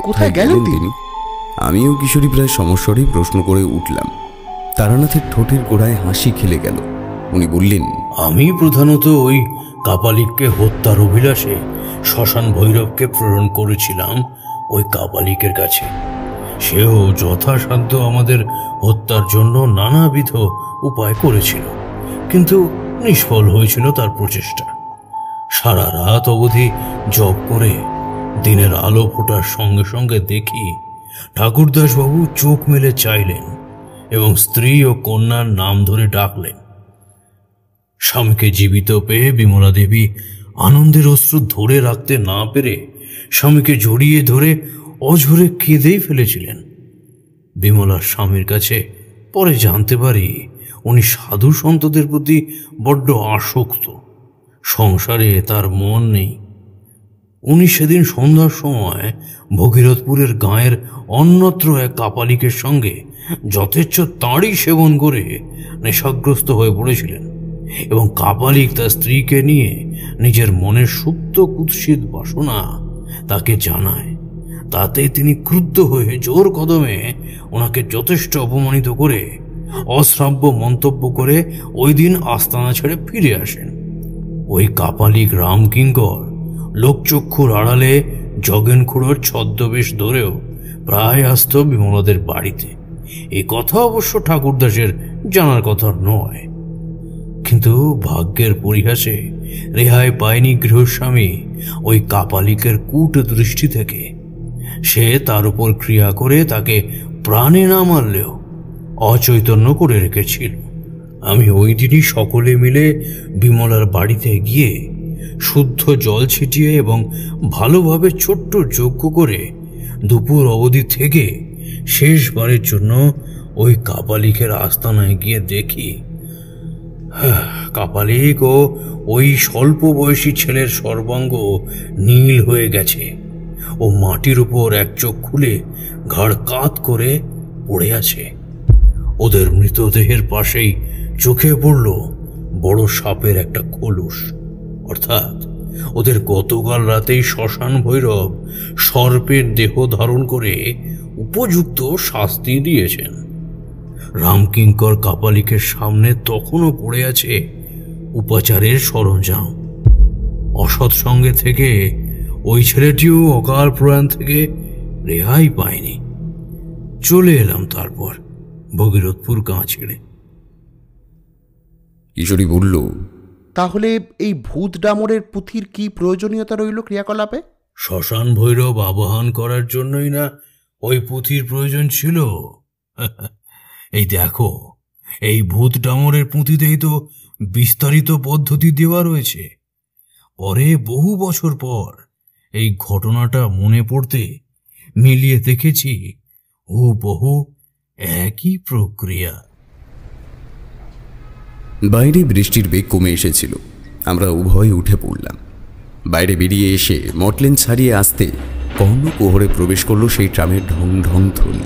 কোথায় গেলেন তিনি? আমিও কিশোরী প্রায় সমস্যারই প্রশ্ন করে উঠলাম। তারানাথের ঠোঁটের গোড়ায় হাসি খেলে গেল। উনি বললেন, আমি প্রধানত ওই কাপালিককে হত্যার অভিলাষে শ্মশান ভৈরবকে প্রেরণ করেছিলাম ওই কাপালিকের কাছে। সেও যথাসাধ্য আমাদের হত্যার জন্য নানাবিধ উপায় করেছিল, কিন্তু নিষ্ফল হয়েছিল তার প্রচেষ্টা। সারা রাত অবধি জপ করে দিনের আলো ফোটার সঙ্গে সঙ্গে দেখি ঠাকুরদাসবাবু চোখ মেলে চাইলেন এবং স্ত্রী ও কন্যার নাম ধরে ডাকলেন। স্বামীকে জীবিত পেয়ে বিমলা দেবী আনন্দের অশ্রু ধরে রাখতে না পেরে স্বামীকে জড়িয়ে ধরে অঝরে কেঁদেই ফেলেছিলেন। বিমলার স্বামীর কাছে পরে জানতে পারি উনি সাধু সন্তদের প্রতি বড্ড আসক্ত, সংসারে তার মন নেই। উনি সেদিন সন্ধ্যার সময় ভগীরথপুরের গাঁয়ের অন্যত্র এক কাপালিকের সঙ্গে যথেচ্ছ তাঁড়ি সেবন করে নেশাগ্রস্ত হয়ে পড়েছিলেন এবং কাপালিক তার স্ত্রীকে নিয়ে নিজের মনের সুপ্ত কুৎসিত বাসনা তাকে জানায়। তাতে তিনি ক্রুদ্ধ হয়ে জোর কদমে ওনাকে যথেষ্ট অপমানিত করে অশ্রাব্য মন্তব্য করে ওই দিন আস্তানা ছেড়ে ফিরে আসেন। ওই কাপালিক রামকিঙ্কর লোকচক্ষুর আড়ালে যোগেন খুড়োর ছদ্মবেশ ধরেও প্রায় আসত বিমলাদের বাড়িতে। এ কথা অবশ্য ঠাকুরদাসের জানার কথা নয়, কিন্তু ভাগ্যের পরিহাসে রেহাই পায়নি গৃহস্বামী ওই কাপালিকের কূট দৃষ্টি থেকে। সে তার উপর ক্রিয়া করে তাকে প্রাণে না মারলেও অচৈতন্য করে রেখেছিল। আমি ওই দিনই সকলে মিলে বিমলার বাড়িতে গিয়ে শুদ্ধ জল ছিটিয়ে এবং ভালোভাবে ছোট্ট যজ্ঞ করে দুপুর অবধি থেকে শেষবারের জন্য ওই কাপালিকের আস্তানায় গিয়ে দেখি কাপালিক ও ওই স্বল্প বয়সী ছেলের সর্বাঙ্গ নীল হয়ে গেছে ও মাটির উপর এক চোখ খুলে ঘাড় কাত করে পড়ে আছে। ওদের মৃতদেহের পাশেই চোখে পড়ল বড় সাপের একটা খোলস, অর্থাৎ ওদের গতকাল রাতেই শ্মশান ভৈরব সর্পের দেহ ধারণ করে উপযুক্ত শাস্তি দিয়েছেন। রামকিঙ্কর কাপালিকের সামনে তখনও পড়ে আছে উপাচারের সরঞ্জাম। অসৎ সঙ্গে থেকে ওই ছেলেটিও অকাল প্রয়াণ থেকে রেহাই পায়নি। চলে এলাম তারপর ভগীরথপুর গাঁ ছেড়ে। কিশোরী বলল, তাহলে এই ভূত ডামরের পুঁথির কি প্রয়োজনীয়তা রইল ক্রিয়াকলাপে? শ্মশান ভৈরব আবাহন করার জন্যই না ওই পুঁথির প্রয়োজন ছিল। এই দেখো, এই ভূত ডামরের পুঁথিতেই তো বিস্তারিত পদ্ধতি দেওয়া রয়েছে। পরে বহু বছর পর এই ঘটনাটা মনে পড়তে মিলিয়ে দেখেছি হুবহু একই প্রক্রিয়া। বাইরে বৃষ্টির বেগ কমে এসেছিল। আমরা উভয়ে উঠে পড়লাম। বাইরে বেরিয়ে এসে মটলেন ছাড়িয়ে আসতে কর্ণকুহরে প্রবেশ করল সেই ট্রামের ঢং ঢং ধ্বনি।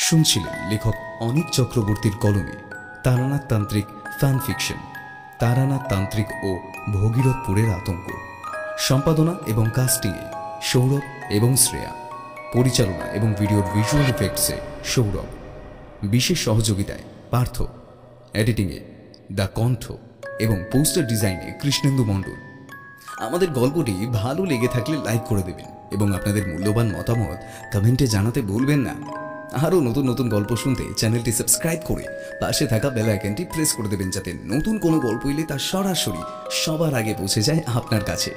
শুনছিলেন লেখক অনিক চক্রবর্তীর কলমে তারানাথ তান্ত্রিক ফ্যান ফিকশন তারানাথ তান্ত্রিক ও ভগীরথপুরের আতঙ্ক। সম্পাদনা এবং কাস্টিংয়ে সৌরভ এবং শ্রেয়া। পরিচালনা এবং ভিডিওর ভিজুয়াল এফেক্টসে সৌরভ। বিশেষ সহযোগিতায় পার্থ। এডিটিংয়ে দ্য কণ্ঠ এবং পোস্টার ডিজাইনে কৃষ্ণেন্দু মণ্ডল। আমাদের গল্পটি ভালো লেগে থাকলে লাইক করে দেবেন এবং আপনাদের মূল্যবান মতামত কমেন্টে জানাতে ভুলবেন না। আরও নতুন নতুন গল্প শুনতে চ্যানেলটি সাবস্ক্রাইব করে পাশে থাকা বেল আইকনটি প্রেস করে দেবেন, যাতে নতুন কোনো গল্প এলে তা সরাসরি সবার আগে পৌঁছে যায় আপনার কাছে।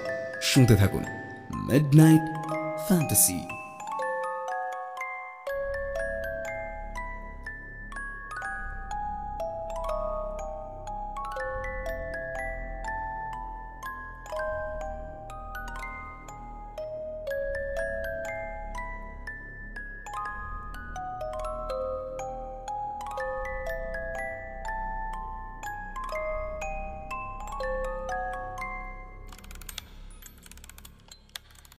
শুনতে থাকুন মিডনাইট ফ্যান্টাসি।